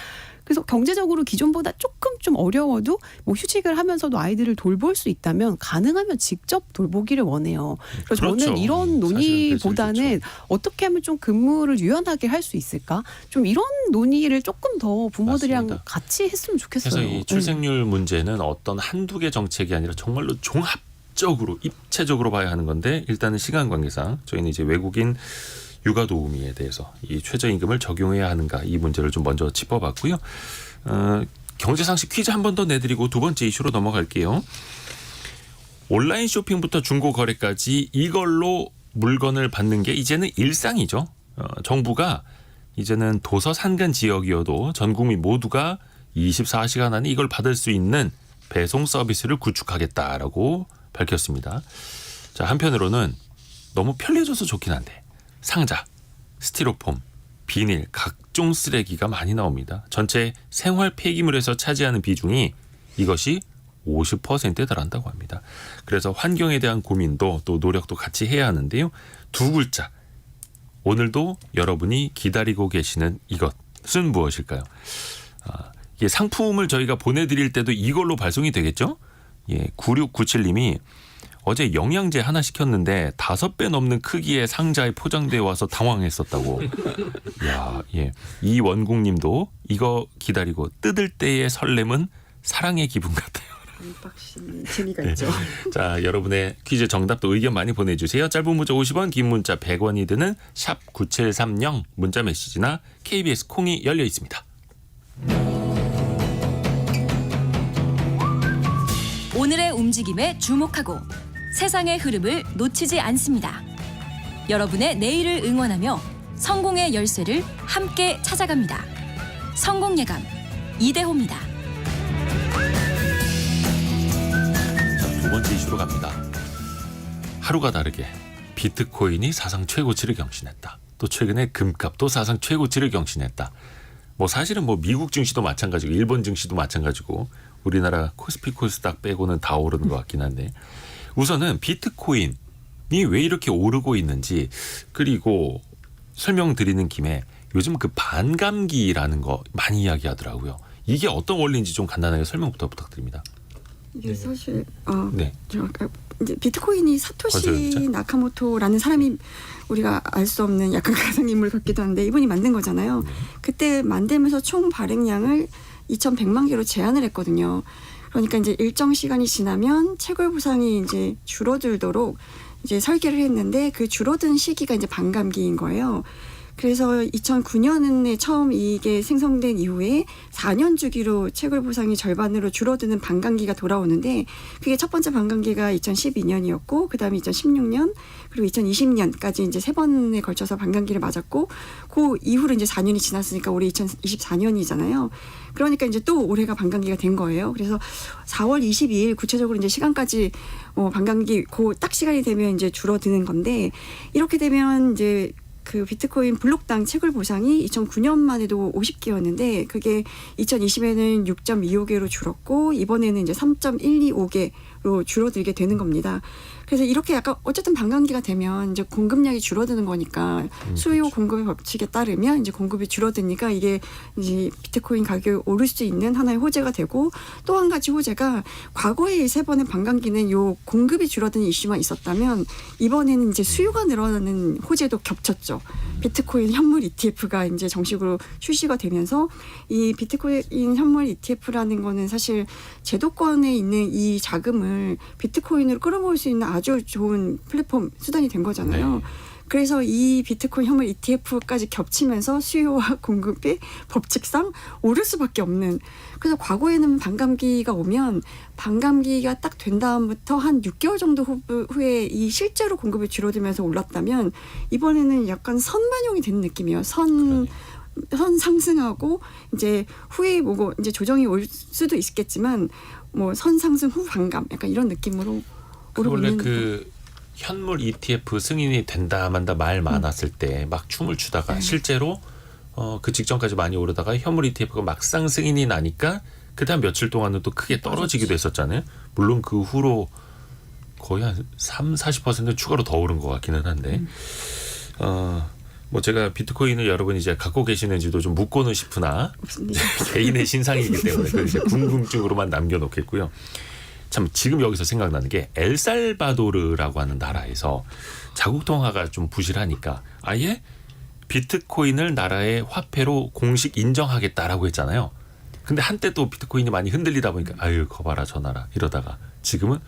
그래서 경제적으로 기존보다 조금 좀 어려워도 뭐 휴직을 하면서도 아이들을 돌볼 수 있다면 가능하면 직접 돌보기를 원해요. 그래서 그렇죠. 저는 이런 사실은 논의보다는 어떻게 하면 좀 근무를 유연하게 할 수 있을까? 좀 이런 논의를 조금 더 부모들이랑 맞습니다. 같이 했으면 좋겠어요. 그래서 이 출생률 문제는 어떤 한두 개 정책이 아니라 정말로 종합적으로 입체적으로 봐야 하는 건데 일단은 시간 관계상 저희는 이제 외국인 육아 도우미에 대해서 이 최저임금을 적용해야 하는가 이 문제를 좀 먼저 짚어봤고요. 경제상식 퀴즈 한 번 더 내드리고 두 번째 이슈로 넘어갈게요. 온라인 쇼핑부터 중고 거래까지 이걸로 물건을 받는 게 이제는 일상이죠. 정부가 이제는 도서 산간 지역이어도 전 국민 모두가 24시간 안에 이걸 받을 수 있는 배송 서비스를 구축하겠다라고 밝혔습니다. 자, 한편으로는 너무 편리해져서 좋긴 한데 상자, 스티로폼, 비닐, 각종 쓰레기가 많이 나옵니다. 전체 생활 폐기물에서 차지하는 비중이 이것이 50%에 달한다고 합니다. 그래서 환경에 대한 고민도 또 노력도 같이 해야 하는데요. 두 글자. 오늘도 여러분이 기다리고 계시는 이것은 무엇일까요? 이게 상품을 저희가 보내드릴 때도 이걸로 발송이 되겠죠? 예, 9697님이 어제 영양제 하나 시켰는데 5배 넘는 크기의 상자에 포장되어 와서 당황했었다고. 야, 예. 이원국님도 이거 기다리고 뜯을 때의 설렘은 사랑의 기분 같아요. 언박싱 재미가 네. 있죠. 자, 여러분의 퀴즈 정답도 의견 많이 보내주세요. 짧은 문자 50원, 긴 문자 100원이 드는 샵 9730 문자 메시지나 KBS 콩이 열려 있습니다. 오늘의 움직임에 주목하고 세상의 흐름을 놓치지 않습니다. 여러분의 내일을 응원하며 성공의 열쇠를 함께 찾아갑니다. 성공예감 이대호입니다. 자, 두 번째 이슈로 갑니다. 하루가 다르게 비트코인이 사상 최고치를 경신했다. 또 최근에 금값도 사상 최고치를 경신했다. 뭐 사실은 뭐 미국 증시도 마찬가지고 일본 증시도 마찬가지고 우리나라 코스피 코스닥 빼고는 다 오르는 것 같긴 한데 우선은 비트코인이 왜 이렇게 오르고 있는지 그리고 설명드리는 김에 요즘 그 반감기라는 거 많이 이야기하더라고요. 이게 어떤 원리인지 좀 간단하게 설명부터 부탁드립니다. 이게 사실 네. 저 아까 이제 비트코인이 사토시 맞아요. 나카모토라는 사람이 우리가 알 수 없는 약간 가상인물 같기도 한데 이분이 만든 거잖아요. 그때 만들면서 총 발행량을 2,100만 개로 제한을 했거든요. 그러니까 이제 일정 시간이 지나면 채굴 보상이 이제 줄어들도록 이제 설계를 했는데 그 줄어든 시기가 이제 반감기인 거예요. 그래서 2009년에 처음 이게 생성된 이후에 4년 주기로 채굴 보상이 절반으로 줄어드는 반감기가 돌아오는데 그게 첫 번째 반감기가 2012년이었고 그다음에 2016년 그리고 2020년까지 이제 세 번에 걸쳐서 반감기를 맞았고 그 이후로 이제 4년이 지났으니까 올해 2024년이잖아요. 그러니까 이제 또 올해가 반감기가 된 거예요. 그래서 4월 22일 구체적으로 이제 시간까지 반감기 그 딱 시간이 되면 이제 줄어드는 건데 이렇게 되면 이제 그 비트코인 블록당 채굴 보상이 2009년만 해도 50개였는데 그게 2020에는 6.25개로 줄었고 이번에는 이제 3.125개로 줄어들게 되는 겁니다. 그래서 이렇게 약간 어쨌든 반감기가 되면 이제 공급량이 줄어드는 거니까 수요 공급의 법칙에 따르면 이제 공급이 줄어드니까 이게 이제 비트코인 가격이 오를 수 있는 하나의 호재가 되고 또 한 가지 호재가 과거에 세 번의 반감기는 요 공급이 줄어드는 이슈만 있었다면 이번에는 이제 수요가 늘어나는 호재도 겹쳤죠. 비트코인 현물 ETF가 이제 정식으로 출시가 되면서 이 비트코인 현물 ETF라는 거는 사실 제도권에 있는 이 자금을 비트코인으로 끌어모을 수 있는 아주 좋은 플랫폼 수단이 된 거잖아요. 네. 그래서 이 비트코인 현물 ETF까지 겹치면서 수요와 공급이 법칙상 오를 수밖에 없는. 그래서 과거에는 반감기가 오면 반감기가 딱 된 다음부터 한 6개월 정도 후에 이 실제로 공급이 줄어들면서 올랐다면 이번에는 약간 선반영이 된 느낌이에요. 선 상승하고 이제 후에 뭐고 이제 조정이 올 수도 있겠지만 뭐 선 상승 후 반감 약간 이런 느낌으로 오르고 원래 있는 그 현물 ETF 승인이 된다 만다 말 많았을 때 막 춤을 추다가 네. 실제로 그 직전까지 많이 오르다가 현물 ETF가 막상 승인이 나니까 그다음 며칠 동안은 또 크게 떨어지기도 했었잖아요. 물론 그 후로 거의 한 40% 추가로 더 오른 것 같기는 한데 뭐 제가 비트코인을 여러분이 이제 갖고 계시는지도 좀 묻고는 싶으나 없습니다. 개인의 신상이기 때문에 그걸 이제 궁금증으로만 남겨놓겠고요. 참 지금 여기서 생각나는 게 엘살바도르라고 하는 나라에서 자국 통화가 좀 부실하니까 아예 비트코인을 나라의 화폐로 공식 인정하겠다라고 했잖아요. 근데 한때 또 비트코인이 많이 흔들리다 보니까 아유 거봐라 저 나라 이러다가 지금은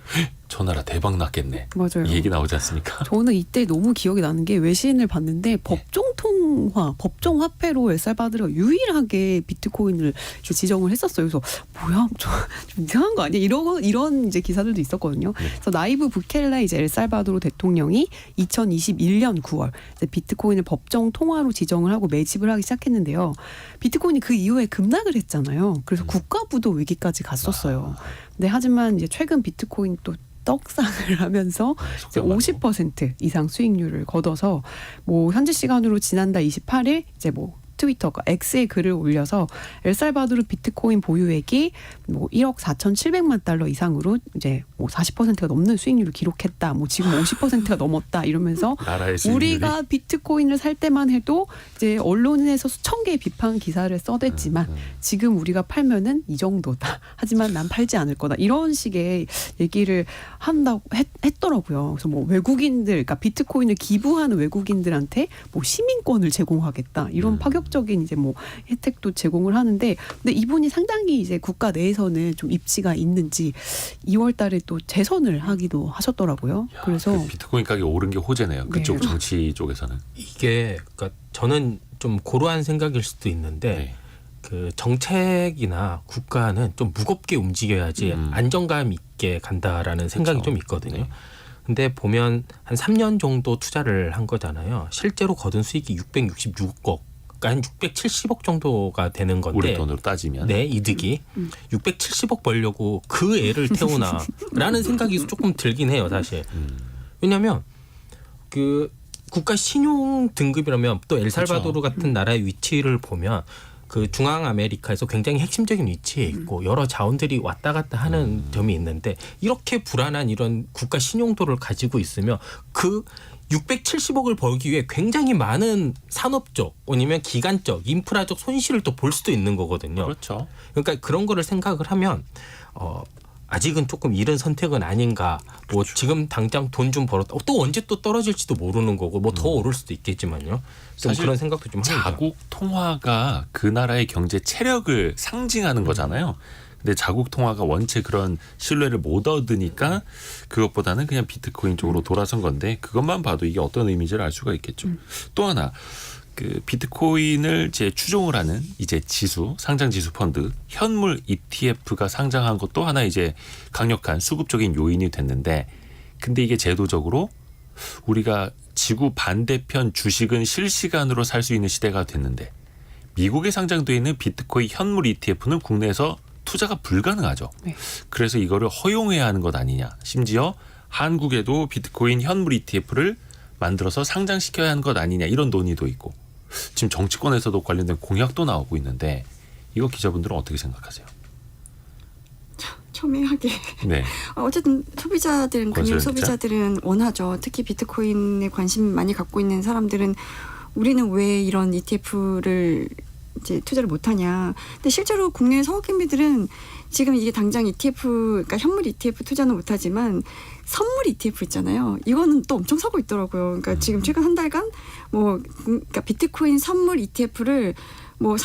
저 나라 대박 났겠네. 맞아요. 이 얘기 나오지 않습니까? 저는 이때 너무 기억이 나는 게 외신을 봤는데 법정 통화, 법정 화폐로 엘살바도르가 유일하게 비트코인을 이제 지정을 했었어요. 그래서 뭐야, 좀 이상한 거 아니야? 이런 이제 기사들도 있었거든요. 그래서 나이브 부켈레 이제 엘살바도르 대통령이 2021년 9월 이제 비트코인을 법정 통화로 지정을 하고 매집을 하기 시작했는데요. 비트코인이 그 이후에 급락을 했잖아요. 그래서 국가부도 위기까지 갔었어요. 근데 하지만 이제 최근 비트코인 또 떡상을 하면서 이제 50% 이상 수익률을 거둬서 뭐 현지 시간으로 지난달 28일 이제 뭐 트위터가 X에 글을 올려서 엘살바도르 비트코인 보유액이 뭐 1억 4,700만 달러 이상으로 이제 뭐 40%가 넘는 수익률을 기록했다. 뭐 지금 50%가 넘었다 이러면서 나라의 수익률이? 우리가 비트코인을 살 때만 해도 이제 언론에서 수천 개의 비판 기사를 써댔지만 지금 우리가 팔면은 이 정도다. 하지만 난 팔지 않을 거다. 이런 식의 얘기를 한다고 했더라고요. 그래서 뭐 외국인들, 그러니까 비트코인을 기부하는 외국인들한테 뭐 시민권을 제공하겠다. 이런 파격적인 이제 뭐 혜택도 제공을 하는데, 근데 이분이 상당히 이제 국가 내에서는 좀 입지가 있는지 2월달에 또 재선을 하기도 하셨더라고요. 야, 그래서 그 비트코인 가격이 오른 게 호재네요. 그쪽 네. 정치 쪽에서는. 이게 그러니까 저는 좀 고루한 생각일 수도 있는데 네. 그 정책이나 국가는 좀 무겁게 움직여야지 안정감 있게 간다라는 생각이 그렇죠. 좀 있거든요. 네. 근데 보면 한 3년 정도 투자를 한 거잖아요. 실제로 거둔 수익이 666억, 그러니까 한 670억 정도가 되는 건데 우리 돈으로 따지면. 네, 이득이 670억 벌려고 그 애를 태우나라는 생각이 조금 들긴 해요, 사실. 왜냐하면 그 국가 신용 등급이라면 또 엘살바도르 같은 나라의 위치를 보면 그 중앙 아메리카에서 굉장히 핵심적인 위치에 있고 여러 자원들이 왔다 갔다 하는 점이 있는데 이렇게 불안한 이런 국가 신용도를 가지고 있으면 그 670억을 벌기 위해 굉장히 많은 산업적 아니면 기간적 인프라적 손실을 또 볼 수도 있는 거거든요. 그렇죠. 그러니까 그런 거를 생각을 하면 아직은 조금 이른 선택은 아닌가. 뭐 지금 당장 돈 좀 벌었다. 또 언제 또 떨어질지도 모르는 거고 뭐 더 오를 수도 있겠지만요. 좀 사실 그런 생각도 좀 합니다. 자국 통화가 그 나라의 경제 체력을 상징하는 거잖아요. 근데 자국 통화가 원체 그런 신뢰를 못 얻으니까 그것보다는 그냥 비트코인 쪽으로 돌아선 건데 그것만 봐도 이게 어떤 의미인지를 알 수가 있겠죠. 또 하나 그 비트코인을 제 추종을 하는 이제 지수 상장 지수 펀드 현물 ETF가 상장한 것도 하나 이제 강력한 수급적인 요인이 됐는데 근데 이게 제도적으로 우리가 지구 반대편 주식은 실시간으로 살 수 있는 시대가 됐는데 미국에 상장되어 있는 비트코인 현물 ETF는 국내에서 투자가 불가능하죠. 네. 그래서 이거를 허용해야 하는 것 아니냐. 심지어 한국에도 비트코인 현물 ETF를 만들어서 상장시켜야 하는 것 아니냐 이런 논의도 있고 지금 정치권에서도 관련된 공약도 나오고 있는데 이거 기자분들은 어떻게 생각하세요? 첨예하게. 네. 어쨌든 소비자들은 금융 건설업자? 소비자들은 원하죠. 특히 비트코인에 관심 많이 갖고 있는 사람들은 우리는 왜 이런 ETF를 이제 투자를 못하냐. 근데 실제로 국내 서구경비들은 지금 이게 당장 ETF, 그러니까 현물 ETF 투자는 못하지만 선물 ETF 있잖아요. 이거는 또 엄청 사고 있더라고요. 그러니까 지금 최근 한 달간 뭐 그러니까 비트코인 선물 ETF를 뭐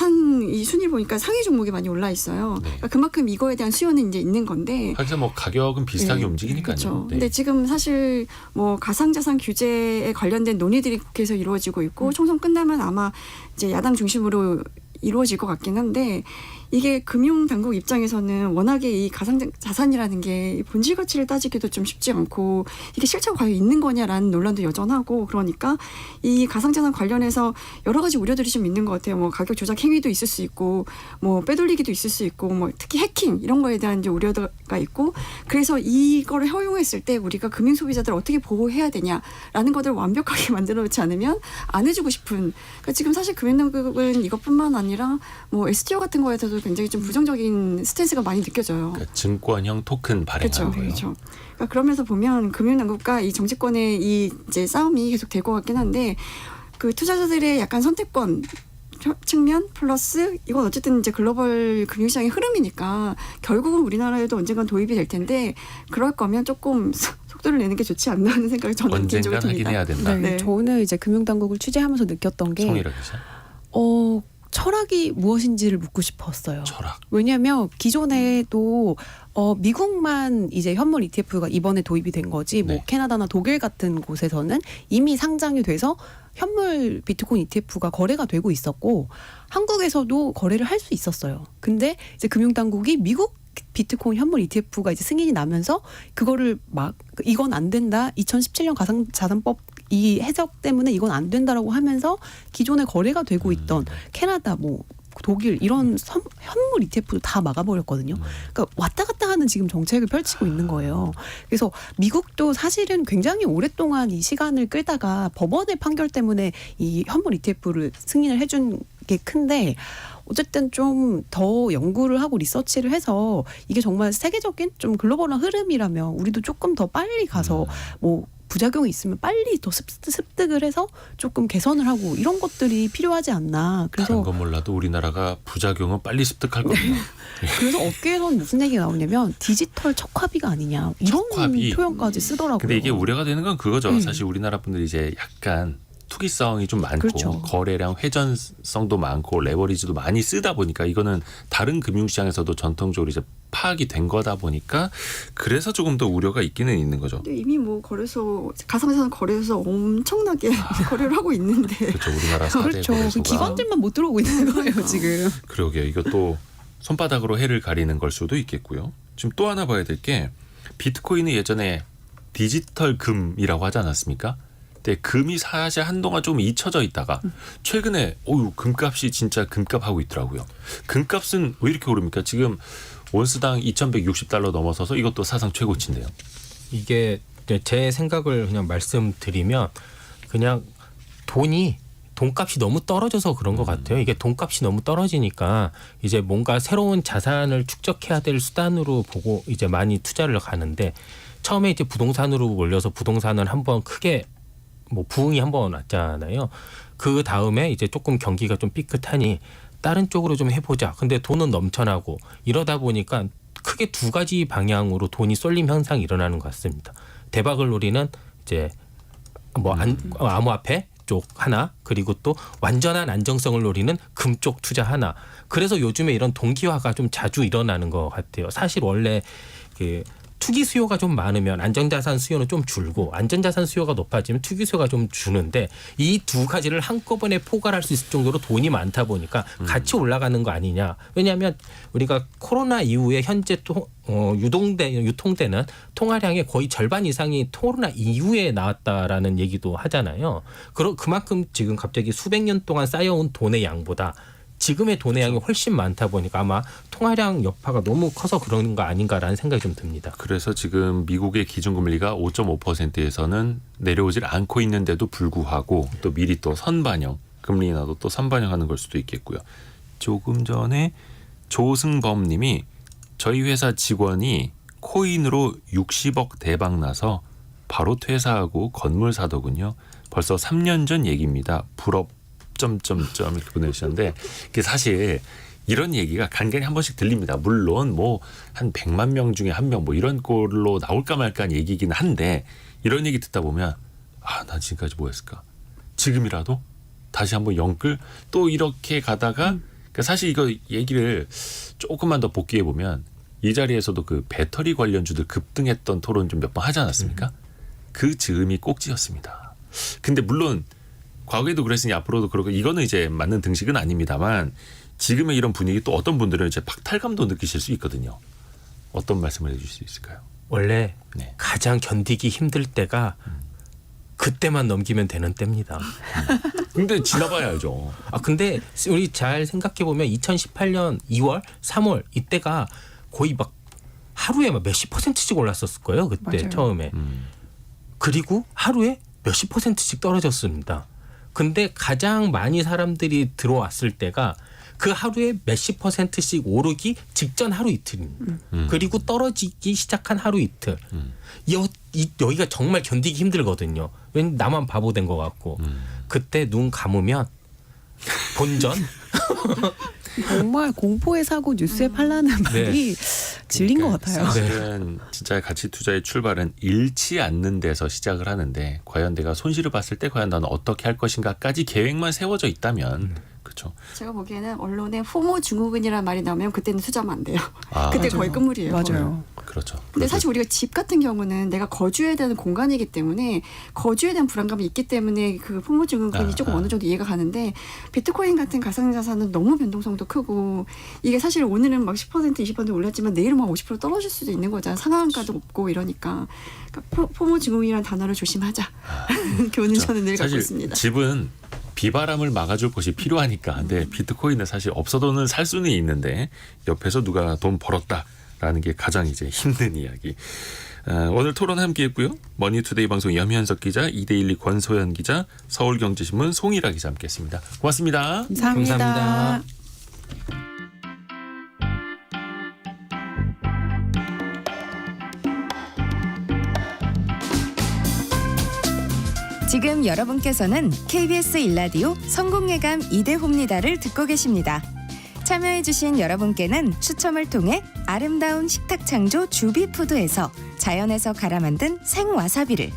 이 순위 보니까 상위 종목에 많이 올라 있어요. 그러니까 그만큼 이거에 대한 수요는 이제 있는 건데. 하여튼 뭐 가격은 비슷하게 네, 움직이니까요. 그렇죠. 네. 근데 지금 사실 뭐 가상자산 규제에 관련된 논의들이 국회에서 이루어지고 있고 총선 끝나면 아마 이제 야당 중심으로 이루어질 것 같긴 한데 이게 금융당국 입장에서는 워낙에 이 가상자산이라는 게 본질 가치를 따지기도 좀 쉽지 않고 이게 실체가 과연 있는 거냐라는 논란도 여전하고 그러니까 이 가상자산 관련해서 여러 가지 우려들이 좀 있는 것 같아요. 뭐 가격 조작 행위도 있을 수 있고 뭐 빼돌리기도 있을 수 있고 뭐 특히 해킹 이런 거에 대한 이제 우려가 있고 그래서 이거를 허용했을 때 우리가 금융 소비자들을 어떻게 보호해야 되냐라는 것들을 완벽하게 만들어 놓지 않으면 안 해주고 싶은 그러니까 지금 사실 금융당국은 이것뿐만 아니라 뭐 STO 같은 거에서도 굉장히 좀 부정적인 스탠스가 많이 느껴져요. 그러니까 증권형 토큰 발행하는 그렇죠, 거예요. 그렇죠. 그러니까 그러면서 보면 금융당국과 이 정치권의 이 이제 싸움이 계속 될 것 같긴 한데 그 투자자들의 약간 선택권 측면 플러스 이건 어쨌든 이제 글로벌 금융시장의 흐름이니까 결국은 우리나라에도 언젠간 도입이 될 텐데 그럴 거면 조금 속도를 내는 게 좋지 않나 하는 생각이 저는 개인적으로 언젠간 하긴 듭니다. 해야 된다. 네, 네. 저는 이제 금융당국을 취재하면서 느꼈던 게 송일아 기자. 철학이 무엇인지를 묻고 싶었어요. 철학. 왜냐하면 기존에도 미국만 이제 현물 ETF가 이번에 도입이 된 거지 뭐 네. 캐나다나 독일 같은 곳에서는 이미 상장이 돼서 현물 비트코인 ETF가 거래가 되고 있었고 한국에서도 거래를 할 수 있었어요. 근데 이제 금융당국이 미국 비트코인 현물 ETF가 이제 승인이 나면서 그거를 막 이건 안 된다. 2017년 가상자산법 이 해석 때문에 이건 안 된다라고 하면서 기존에 거래가 되고 있던 캐나다 뭐 독일 이런 현물 ETF도 다 막아버렸거든요. 그러니까 왔다 갔다 하는 지금 정책을 펼치고 있는 거예요. 그래서 미국도 사실은 굉장히 오랫동안 이 시간을 끌다가 법원의 판결 때문에 이 현물 ETF를 승인을 해준 게 큰데 어쨌든 좀 더 연구를 하고 리서치를 해서 이게 정말 세계적인 좀 글로벌한 흐름이라면 우리도 조금 더 빨리 가서 뭐 부작용이 있으면 빨리 더 습득을 해서 조금 개선을 하고 이런 것들이 필요하지 않나. 다른 그래서 건 몰라도 우리나라가 부작용은 빨리 습득할 겁니다. 그래서 업계에서는 무슨 얘기가 나오냐면 디지털 척화비가 아니냐 이런 척화비. 표현까지 쓰더라고요. 근데 이게 우려가 되는 건 그거죠. 네. 사실 우리나라 분들이 이제 약간 투기성이 좀 많고 그렇죠. 거래량 회전성도 많고 레버리지도 많이 쓰다 보니까 이거는 다른 금융시장에서도 전통적으로 이제 파악이 된 거다 보니까 그래서 조금 더 우려가 있기는 있는 거죠. 근데 이미 뭐 거래소 가상자산 거래소 엄청나게 거래를 하고 있는데 그렇죠. 우리나라 4대 그렇죠. 거래소가. 기관들만 못 들어오고 있는 거예요 지금. 그러게요. 이것도 손바닥으로 해를 가리는 걸 수도 있겠고요. 지금 또 하나 봐야 될 게 비트코인은 예전에 디지털 금이라고 하지 않았습니까? 근데 금이 사실 한동안 좀 잊혀져 있다가 최근에 금값이 진짜 금값하고 있더라고요. 금값은 왜 이렇게 오릅니까? 지금 온스당 2,160달러 넘어서서 이것도 사상 최고치인데요. 이게 제 생각을 그냥 말씀드리면 그냥 돈값이 너무 떨어져서 그런 것 같아요. 이게 돈값이 너무 떨어지니까 이제 뭔가 새로운 자산을 축적해야 될 수단으로 보고 이제 많이 투자를 가는데 처음에 이제 부동산으로 몰려서 부동산을 한번 크게 뭐 부흥이 한번 왔잖아요. 그 다음에 이제 조금 경기가 좀 삐끗하니 다른 쪽으로 좀 해보자. 근데 돈은 넘쳐나고 이러다 보니까 크게 두 가지 방향으로 돈이 쏠림 현상이 일어나는 것 같습니다. 대박을 노리는 이제 뭐 암호화폐 쪽 하나 그리고 또 완전한 안정성을 노리는 금 쪽 투자 하나. 그래서 요즘에 이런 동기화가 좀 자주 일어나는 것 같아요. 사실 원래 그 투기 수요가 좀 많으면 안전자산 수요는 좀 줄고 안전자산 수요가 높아지면 투기 수요가 좀 주는데 이 두 가지를 한꺼번에 포괄할 수 있을 정도로 돈이 많다 보니까 같이 올라가는 거 아니냐. 왜냐하면 우리가 코로나 이후에 현재 유통되는 통화량의 거의 절반 이상이 코로나 이후에 나왔다라는 얘기도 하잖아요. 그만큼 지금 갑자기 수백 년 동안 쌓여온 돈의 양보다 지금의 돈의 양이 훨씬 많다 보니까 아마 통화량 여파가 너무 커서 그런 거 아닌가라는 생각이 좀 듭니다. 그래서 지금 미국의 기준금리가 5.5%에서는 내려오질 않고 있는데도 불구하고 또 미리 또 선반영, 금리 인하도 또 선반영하는 걸 수도 있겠고요. 조금 전에 조승범 님이 저희 회사 직원이 코인으로 60억 대박 나서 바로 퇴사하고 건물 사더군요. 벌써 3년 전 얘기입니다. 부럽 이렇게 보내주셨는데 그게 사실 이런 얘기가 간간히 한 번씩 들립니다. 물론 뭐 한 100만 명 중에 한 명 뭐 이런 꼴로 나올까 말까 얘기긴 한데 이런 얘기 듣다 보면 난 지금까지 뭐 했을까? 지금이라도 다시 한번 영끌 또 이렇게 가다가 그러니까 사실 이거 얘기를 조금만 더 복귀해 보면 이 자리에서도 그 배터리 관련주들 급등했던 토론 좀 몇 번 하지 않았습니까? 그 즈음이 꼭지였습니다. 근데 물론 과거에도 그랬으니 앞으로도 그러고 이거는 이제 맞는 등식은 아닙니다만 지금의 이런 분위기 또 어떤 분들은 이제 박탈감도 느끼실 수 있거든요. 어떤 말씀을 해주실 수 있을까요? 원래 네. 가장 견디기 힘들 때가 그때만 넘기면 되는 때입니다. 근데 지나봐야 알죠. 근데 우리 잘 생각해 보면 2018년 2월, 3월 이때가 거의 막 하루에 막 몇십 %씩 올랐었을 거예요. 그때 맞아요. 처음에. 그리고 하루에 몇십 %씩 떨어졌습니다. 근데 가장 많이 사람들이 들어왔을 때가 그 하루에 몇십 %씩 오르기 직전 하루 이틀입니다. 그리고 떨어지기 시작한 하루 이틀. 여기가 정말 견디기 힘들거든요. 왠 나만 바보 된 것 같고. 그때 눈 감으면 본전. 정말 공포의 사고 뉴스에 팔라는 말이 진린 것 같아요. 사실은 진짜 가치 투자의 출발은 잃지 않는 데서 시작을 하는데 과연 내가 손실을 봤을 때 과연 나는 어떻게 할 것인가까지 계획만 세워져 있다면 그렇죠. 제가 보기에는 언론에 포모 증후군이라는 말이 나오면 그때는 투자하면 안 돼요. 아, 그때 맞아요. 거의 끝물이에요. 맞아요. 그렇죠. 근데 사실 우리가 집 같은 경우는 내가 거주해야 되는 공간이기 때문에 거주에 대한 불안감이 있기 때문에 그 포모 증후군이 조금 어느 정도 이해가 가는데 비트코인 같은 가상자산은 너무 변동성도 크고 이게 사실 오늘은 막 10% 20% 올랐지만 내일은 막 50% 떨어질 수도 있는 거잖아요. 상한가도 없고 이러니까 그러니까 포모 증후군이라는 단어를 조심하자. 교훈은 저는 늘 갖고 사실 있습니다. 집은 비바람을 막아줄 것이 필요하니까. 근데 비트코인은 사실 없어도는 살 수는 있는데 옆에서 누가 돈 벌었다라는 게 가장 이제 힘든 이야기. 오늘 토론 함께했고요. 머니투데이 방송 염현석 기자, 이데일리 권소연 기자, 서울경제신문 송일아 기자 함께했습니다. 고맙습니다. 감사합니다. 감사합니다. 지금 여러분께서는 KBS 일라디오 성공예감 이대호입니다를 듣고 계십니다. 참여해주신 여러분께는 추첨을 통해 아름다운 식탁 창조 주비푸드에서 자연에서 갈아 만든 생와사비를,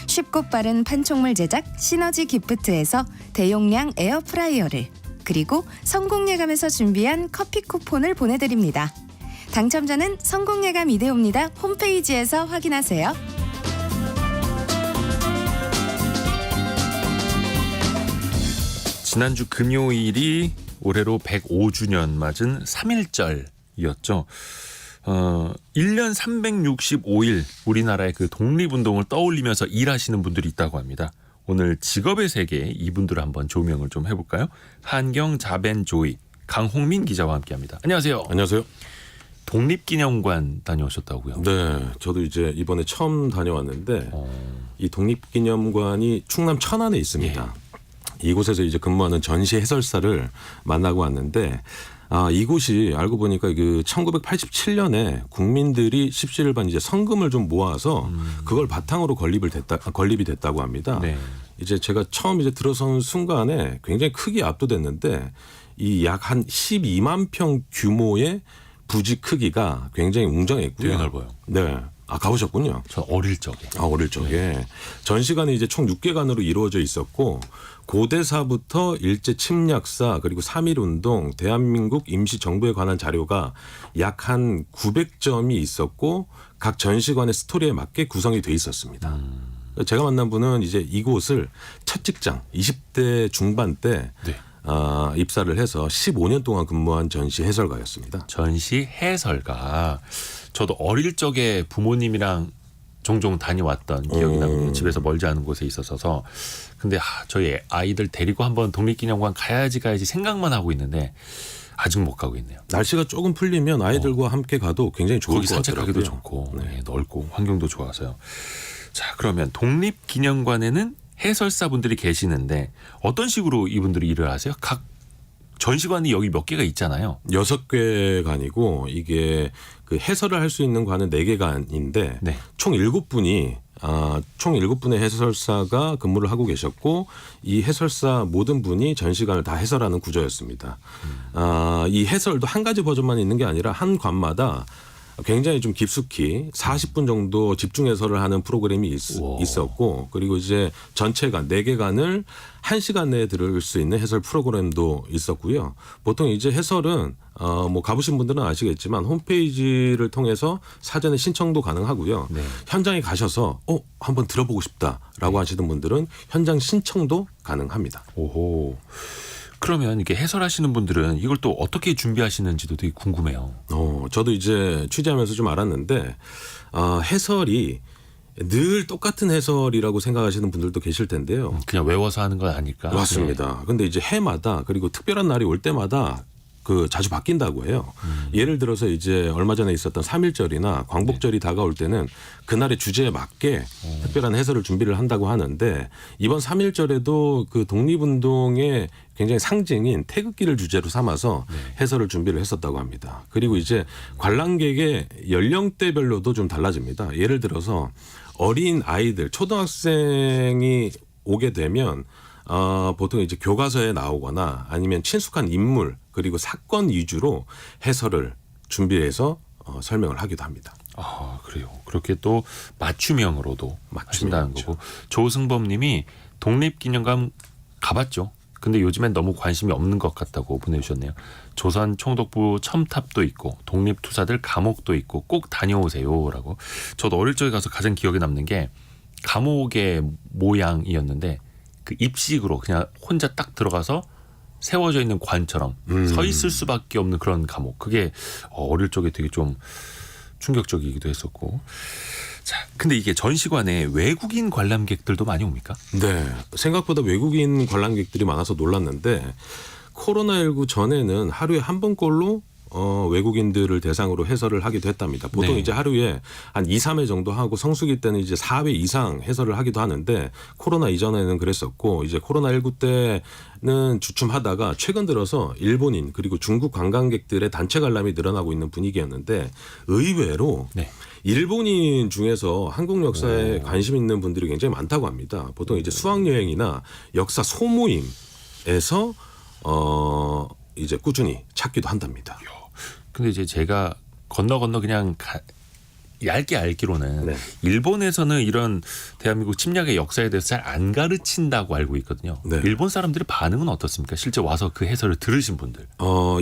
쉽고 빠른 판촉물 제작 시너지 기프트에서 대용량 에어프라이어를, 그리고 성공예감에서 준비한 커피 쿠폰을 보내드립니다. 당첨자는 성공예감 이대호입니다 홈페이지에서 확인하세요. 지난주 금요일이 올해로 105주년 맞은 3.1절이었죠. 1년 365일 우리나라의 그 독립운동을 떠올리면서 일하시는 분들이 있다고 합니다. 오늘 직업의 세계 이분들을 한번 조명을 좀 해볼까요? 한경 자벤조이 강홍민 기자와 함께합니다. 안녕하세요. 안녕하세요. 독립기념관 다녀오셨다고요? 네, 저도 이제 이번에 처음 다녀왔는데 이 독립기념관이 충남 천안에 있습니다. 이곳에서 이제 근무하는 전시 해설사를 만나고 왔는데 이곳이 알고 보니까 그 1987년에 국민들이 십시일반 이제 성금을 좀 모아서 그걸 바탕으로 건립이 됐다고 합니다. 네. 이제 제가 처음 이제 들어선 순간에 굉장히 크게 압도됐는데 이 약 한 12만 평 규모의 부지 크기가 굉장히 웅장했고요. 되게 넓어요. 네. 가보셨군요. 저 어릴 적에. 어릴 적에. 전시관이 이제 총 6개관으로 이루어져 있었고 고대사부터 일제 침략사 그리고 3.1운동 대한민국 임시정부에 관한 자료가 약 한 900점이 있었고 각 전시관의 스토리에 맞게 구성이 돼 있었습니다. 제가 만난 분은 이제 이곳을 첫 직장 20대 중반 때 네. 입사를 해서 15년 동안 근무한 전시 해설가였습니다. 전시 해설가. 저도 어릴 적에 부모님이랑 종종 다녀왔던 기억이 나거든요. 집에서 멀지 않은 곳에 있어서. 근데 저희 아이들 데리고 한번 독립기념관 가야지 생각만 하고 있는데 아직 못 가고 있네요. 날씨가 조금 풀리면 아이들과 함께 가도 굉장히 좋을 거기 것 같더라고요. 산책하기도 좋고 네. 넓고 환경도 좋아서요. 자, 그러면 독립기념관에는 해설사분들이 계시는데 어떤 식으로 이분들이 일을 하세요? 각 전시관이 여기 몇 개가 있잖아요. 6개관이고 이게 그 해설을 할 수 있는 관은 4개관인데 네. 총 7분이 총 7분의 해설사가 근무를 하고 계셨고 이 해설사 모든 분이 전시관을 다 해설하는 구조였습니다. 이 해설도 한 가지 버전만 있는 게 아니라 한 관마다 굉장히 좀 깊숙이 40분 정도 집중 해설을 하는 프로그램이 있었고 그리고 이제 전체관 4개관을 1시간 내에 들을 수 있는 해설 프로그램도 있었고요. 보통 이제 해설은 뭐 가보신 분들은 아시겠지만 홈페이지를 통해서 사전에 신청도 가능하고요. 네. 현장에 가셔서 한번 들어보고 싶다라고 하시는 분들은 현장 신청도 가능합니다. 오호. 그러면 이렇게 해설하시는 분들은 이걸 또 어떻게 준비하시는지도 되게 궁금해요. 저도 이제 취재하면서 좀 알았는데 해설이 늘 똑같은 해설이라고 생각하시는 분들도 계실 텐데요. 그냥 외워서 하는 건 아닐까? 맞습니다. 근데 이제 해마다 그리고 특별한 날이 올 때마다 자주 바뀐다고 해요. 예를 들어서 이제 얼마 전에 있었던 3.1절이나 광복절이 다가올 때는 그날의 주제에 맞게 특별한 해설을 준비를 한다고 하는데 이번 3.1절에도 그 독립운동의 굉장히 상징인 태극기를 주제로 삼아서 해설을 준비를 했었다고 합니다. 그리고 이제 관람객의 연령대별로도 좀 달라집니다. 예를 들어서 어린 아이들, 초등학생이 오게 되면 보통 이제 교과서에 나오거나 아니면 친숙한 인물 그리고 사건 위주로 해설을 준비해서 설명을 하기도 합니다. 아, 그래요. 그렇게 또 맞춤형으로도 하신다는 맞춤형이죠. 거고. 조승범 님이 독립기념관 가봤죠. 근데 요즘엔 너무 관심이 없는 것 같다고 보내주셨네요. 조선 총독부 첨탑도 있고 독립투사들 감옥도 있고 꼭 다녀오세요라고. 저도 어릴 적에 가서 가장 기억에 남는 게 감옥의 모양이었는데 그 입식으로 그냥 혼자 딱 들어가서 세워져 있는 관처럼 서 있을 수밖에 없는 그런 감옥. 그게 어릴 적에 되게 좀 충격적이기도 했었고. 자, 근데 이게 전시관에 외국인 관람객들도 많이 옵니까? 네. 생각보다 외국인 관람객들이 많아서 놀랐는데 코로나19 전에는 하루에 한 번꼴로 외국인들을 대상으로 해설을 하기도 했답니다. 보통 네. 이제 하루에 한 2, 3회 정도 하고 성수기 때는 이제 4회 이상 해설을 하기도 하는데 코로나 이전에는 그랬었고 이제 코로나19 때는 주춤하다가 최근 들어서 일본인 그리고 중국 관광객들의 단체 관람이 늘어나고 있는 분위기였는데 의외로 네. 일본인 중에서 한국 역사에 관심 있는 분들이 굉장히 많다고 합니다. 보통 이제 수학여행이나 역사 소모임에서 이제 꾸준히 찾기도 한답니다. 근데 이제 제가 건너 그냥 얇게 알기로는 네. 일본에서는 이런 대한민국 침략의 역사에 대해서 잘 안 가르친다고 알고 있거든요. 네. 일본 사람들의 반응은 어떻습니까? 실제 와서 그 해설을 들으신 분들.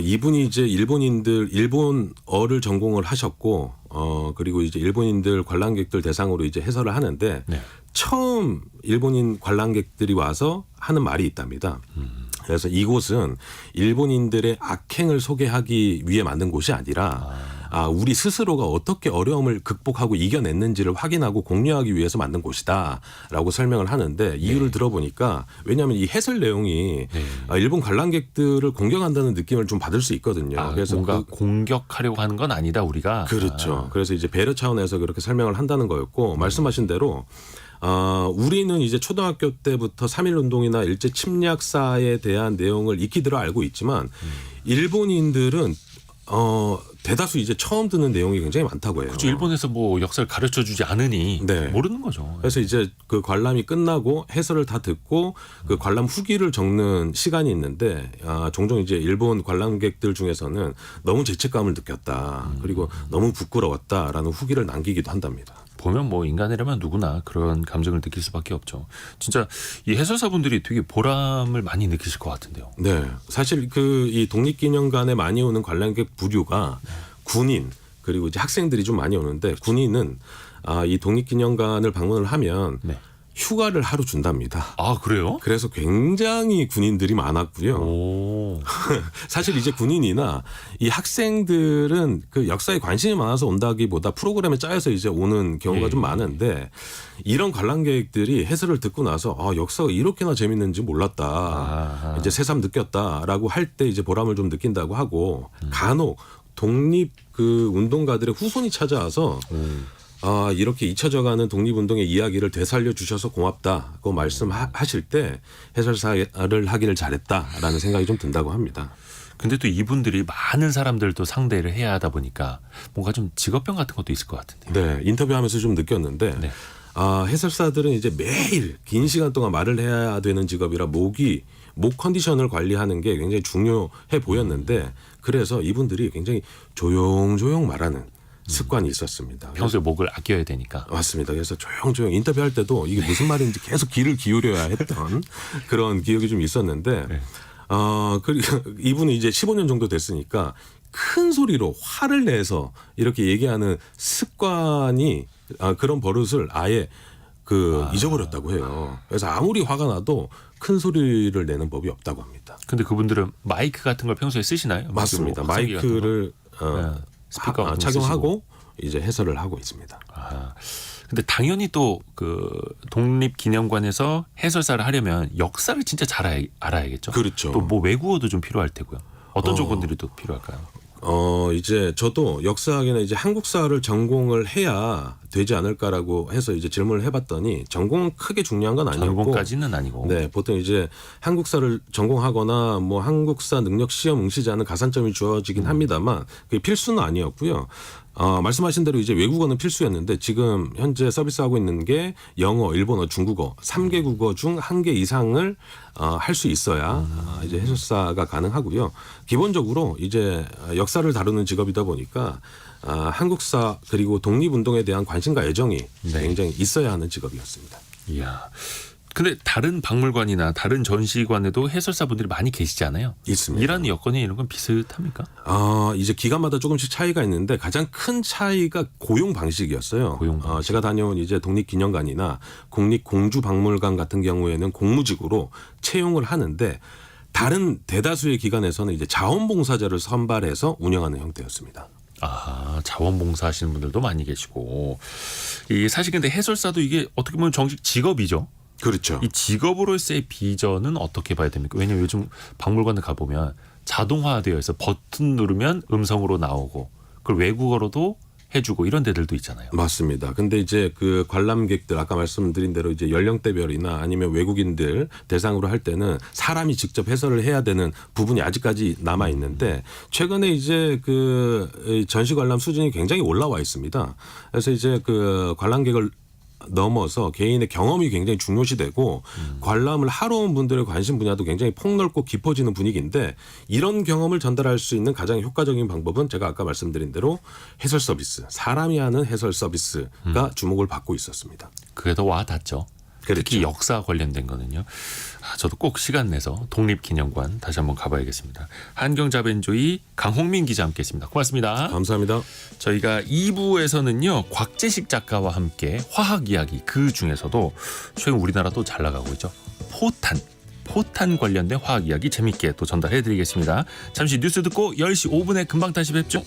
이분이 이제 일본어를 전공을 하셨고 그리고 이제 일본인들 관람객들 대상으로 이제 해설을 하는데 네. 처음 일본인 관람객들이 와서 하는 말이 있답니다. 그래서 이곳은 일본인들의 악행을 소개하기 위해 만든 곳이 아니라 우리 스스로가 어떻게 어려움을 극복하고 이겨냈는지를 확인하고 공유하기 위해서 만든 곳이다라고 설명을 하는데 이유를 들어보니까 왜냐하면 이 해설 내용이 일본 관람객들을 공격한다는 느낌을 좀 받을 수 있거든요. 그래서 뭔가 공격하려고 하는 건 아니다 우리가. 그렇죠. 그래서 이제 배려 차원에서 그렇게 설명을 한다는 거였고 말씀하신 대로 우리는 이제 초등학교 때부터 3.1 운동이나 일제 침략사에 대한 내용을 익히들어 알고 있지만 일본인들은 대다수 이제 처음 듣는 내용이 굉장히 많다고 해요. 그렇죠. 일본에서 뭐 역사를 가르쳐 주지 않으니 네. 모르는 거죠. 그래서 이제 그 관람이 끝나고 해설을 다 듣고 그 관람 후기를 적는 시간이 있는데 종종 이제 일본 관람객들 중에서는 너무 죄책감을 느꼈다. 그리고 너무 부끄러웠다라는 후기를 남기기도 한답니다. 보면 뭐 인간이라면 누구나 그런 감정을 느낄 수밖에 없죠. 진짜 이 해설사분들이 되게 보람을 많이 느끼실 것 같은데요. 네, 사실 이 독립기념관에 많이 오는 관람객 부류가 군인 그리고 이제 학생들이 좀 많이 오는데 군인은 이 독립기념관을 방문을 하면 네. 휴가를 하루 준답니다. 아, 그래요? 그래서 굉장히 군인들이 많았고요. 오. 사실 이제 군인이나 이 학생들은 그 역사에 관심이 많아서 온다기보다 프로그램에 짜여서 이제 오는 경우가 좀 많은데 이런 관람객들이 해설을 듣고 나서 역사가 이렇게나 재밌는지 몰랐다. 이제 새삼 느꼈다라고 할 때 이제 보람을 좀 느낀다고 하고 간혹 독립 그 운동가들의 후손이 찾아와서 이렇게 잊혀져가는 독립운동의 이야기를 되살려 주셔서 고맙다고 말씀하실 때 해설사를 하기를 잘했다라는 생각이 좀 든다고 합니다. 근데 또 이분들이 많은 사람들 또 상대를 해야 하다 보니까 뭔가 좀 직업병 같은 것도 있을 것 같은데요. 네, 인터뷰하면서 좀 느꼈는데 네. 해설사들은 이제 매일 긴 시간 동안 말을 해야 되는 직업이라 목 컨디션을 관리하는 게 굉장히 중요해 보였는데 그래서 이분들이 굉장히 조용조용 말하는 습관이 있었습니다. 평소에 목을 아껴야 되니까. 맞습니다. 그래서 조용조용 인터뷰할 때도 이게 무슨 말인지 계속 귀를 기울여야 했던 그런 기억이 좀 있었는데 네. 그리고 이분이 이제 15년 정도 됐으니까 큰 소리로 화를 내서 이렇게 얘기하는 습관이 그런 버릇을 아예 잊어버렸다고 해요. 그래서 아무리 화가 나도 큰 소리를 내는 법이 없다고 합니다. 근데 그분들은 마이크 같은 걸 평소에 쓰시나요? 맞습니다. 뭐 확성기 같은 거? 마이크를 스피커 같은 거 착용하고 이제 해설을 하고 있습니다. 근데 당연히 또 그 독립기념관에서 해설사를 하려면 역사를 진짜 잘 알아야겠죠. 그렇죠. 또 뭐 외국어도 좀 필요할 테고요. 어떤 조건들이 또 필요할까요? 이제 저도 역사학이나 이제 한국사를 전공을 해야 되지 않을까라고 해서 이제 질문을 해봤더니 전공은 크게 중요한 건 아니었고 전공까지는 아니고. 네, 보통 이제 한국사를 전공하거나 뭐 한국사 능력 시험 응시자는 가산점이 주어지긴 합니다만 그게 필수는 아니었고요. 말씀하신 대로 이제 외국어는 필수였는데 지금 현재 서비스하고 있는 게 영어, 일본어, 중국어 3개 국어 중 1개 이상을 할 수 있어야 이제 해설사가 가능하고요. 기본적으로 이제 역사를 다루는 직업이다 보니까 한국사 그리고 독립운동에 대한 관심과 애정이 네. 굉장히 있어야 하는 직업이었습니다. 이야. 근데 다른 박물관이나 다른 전시관에도 해설사분들이 많이 계시잖아요. 있습니다. 일하는 여건이 이런 건 비슷합니까? 이제 기관마다 조금씩 차이가 있는데 가장 큰 차이가 고용 방식이었어요. 고용 방식. 제가 다녀온 이제 독립기념관이나 국립공주박물관 같은 경우에는 공무직으로 채용을 하는데 다른 대다수의 기관에서는 이제 자원봉사자를 선발해서 운영하는 형태였습니다. 자원봉사 하시는 분들도 많이 계시고. 이 사실 근데 해설사도 이게 어떻게 보면 정식 직업이죠. 그렇죠. 이 직업으로서의 비전은 어떻게 봐야 됩니까? 왜냐하면 요즘 박물관에 가보면 자동화되어 있어 버튼 누르면 음성으로 나오고 그걸 외국어로도 해주고 이런 데들도 있잖아요. 맞습니다. 근데 이제 그 관람객들 아까 말씀드린 대로 이제 연령대별이나 아니면 외국인들 대상으로 할 때는 사람이 직접 해설을 해야 되는 부분이 아직까지 남아 있는데 최근에 이제 그 전시 관람 수준이 굉장히 올라와 있습니다. 그래서 이제 그 관람객을 넘어서 개인의 경험이 굉장히 중요시되고 관람을 하러 온 분들의 관심 분야도 굉장히 폭넓고 깊어지는 분위기인데 이런 경험을 전달할 수 있는 가장 효과적인 방법은 제가 아까 말씀드린 대로 해설 서비스, 사람이 하는 해설 서비스가 주목을 받고 있었습니다. 그게 더 와닿죠. 그렇죠. 특히 역사 관련된 거는요. 저도 꼭 시간 내서 독립기념관 다시 한번 가봐야겠습니다. 한경자벤조이 강홍민 기자 함께했습니다. 고맙습니다. 감사합니다. 저희가 2부에서는요. 곽재식 작가와 함께 화학 이야기 그 중에서도 최근 우리나라도 잘 나가고 있죠. 포탄 관련된 화학 이야기 재밌게 또 전달해드리겠습니다. 잠시 뉴스 듣고 10시 5분에 금방 다시 뵙죠.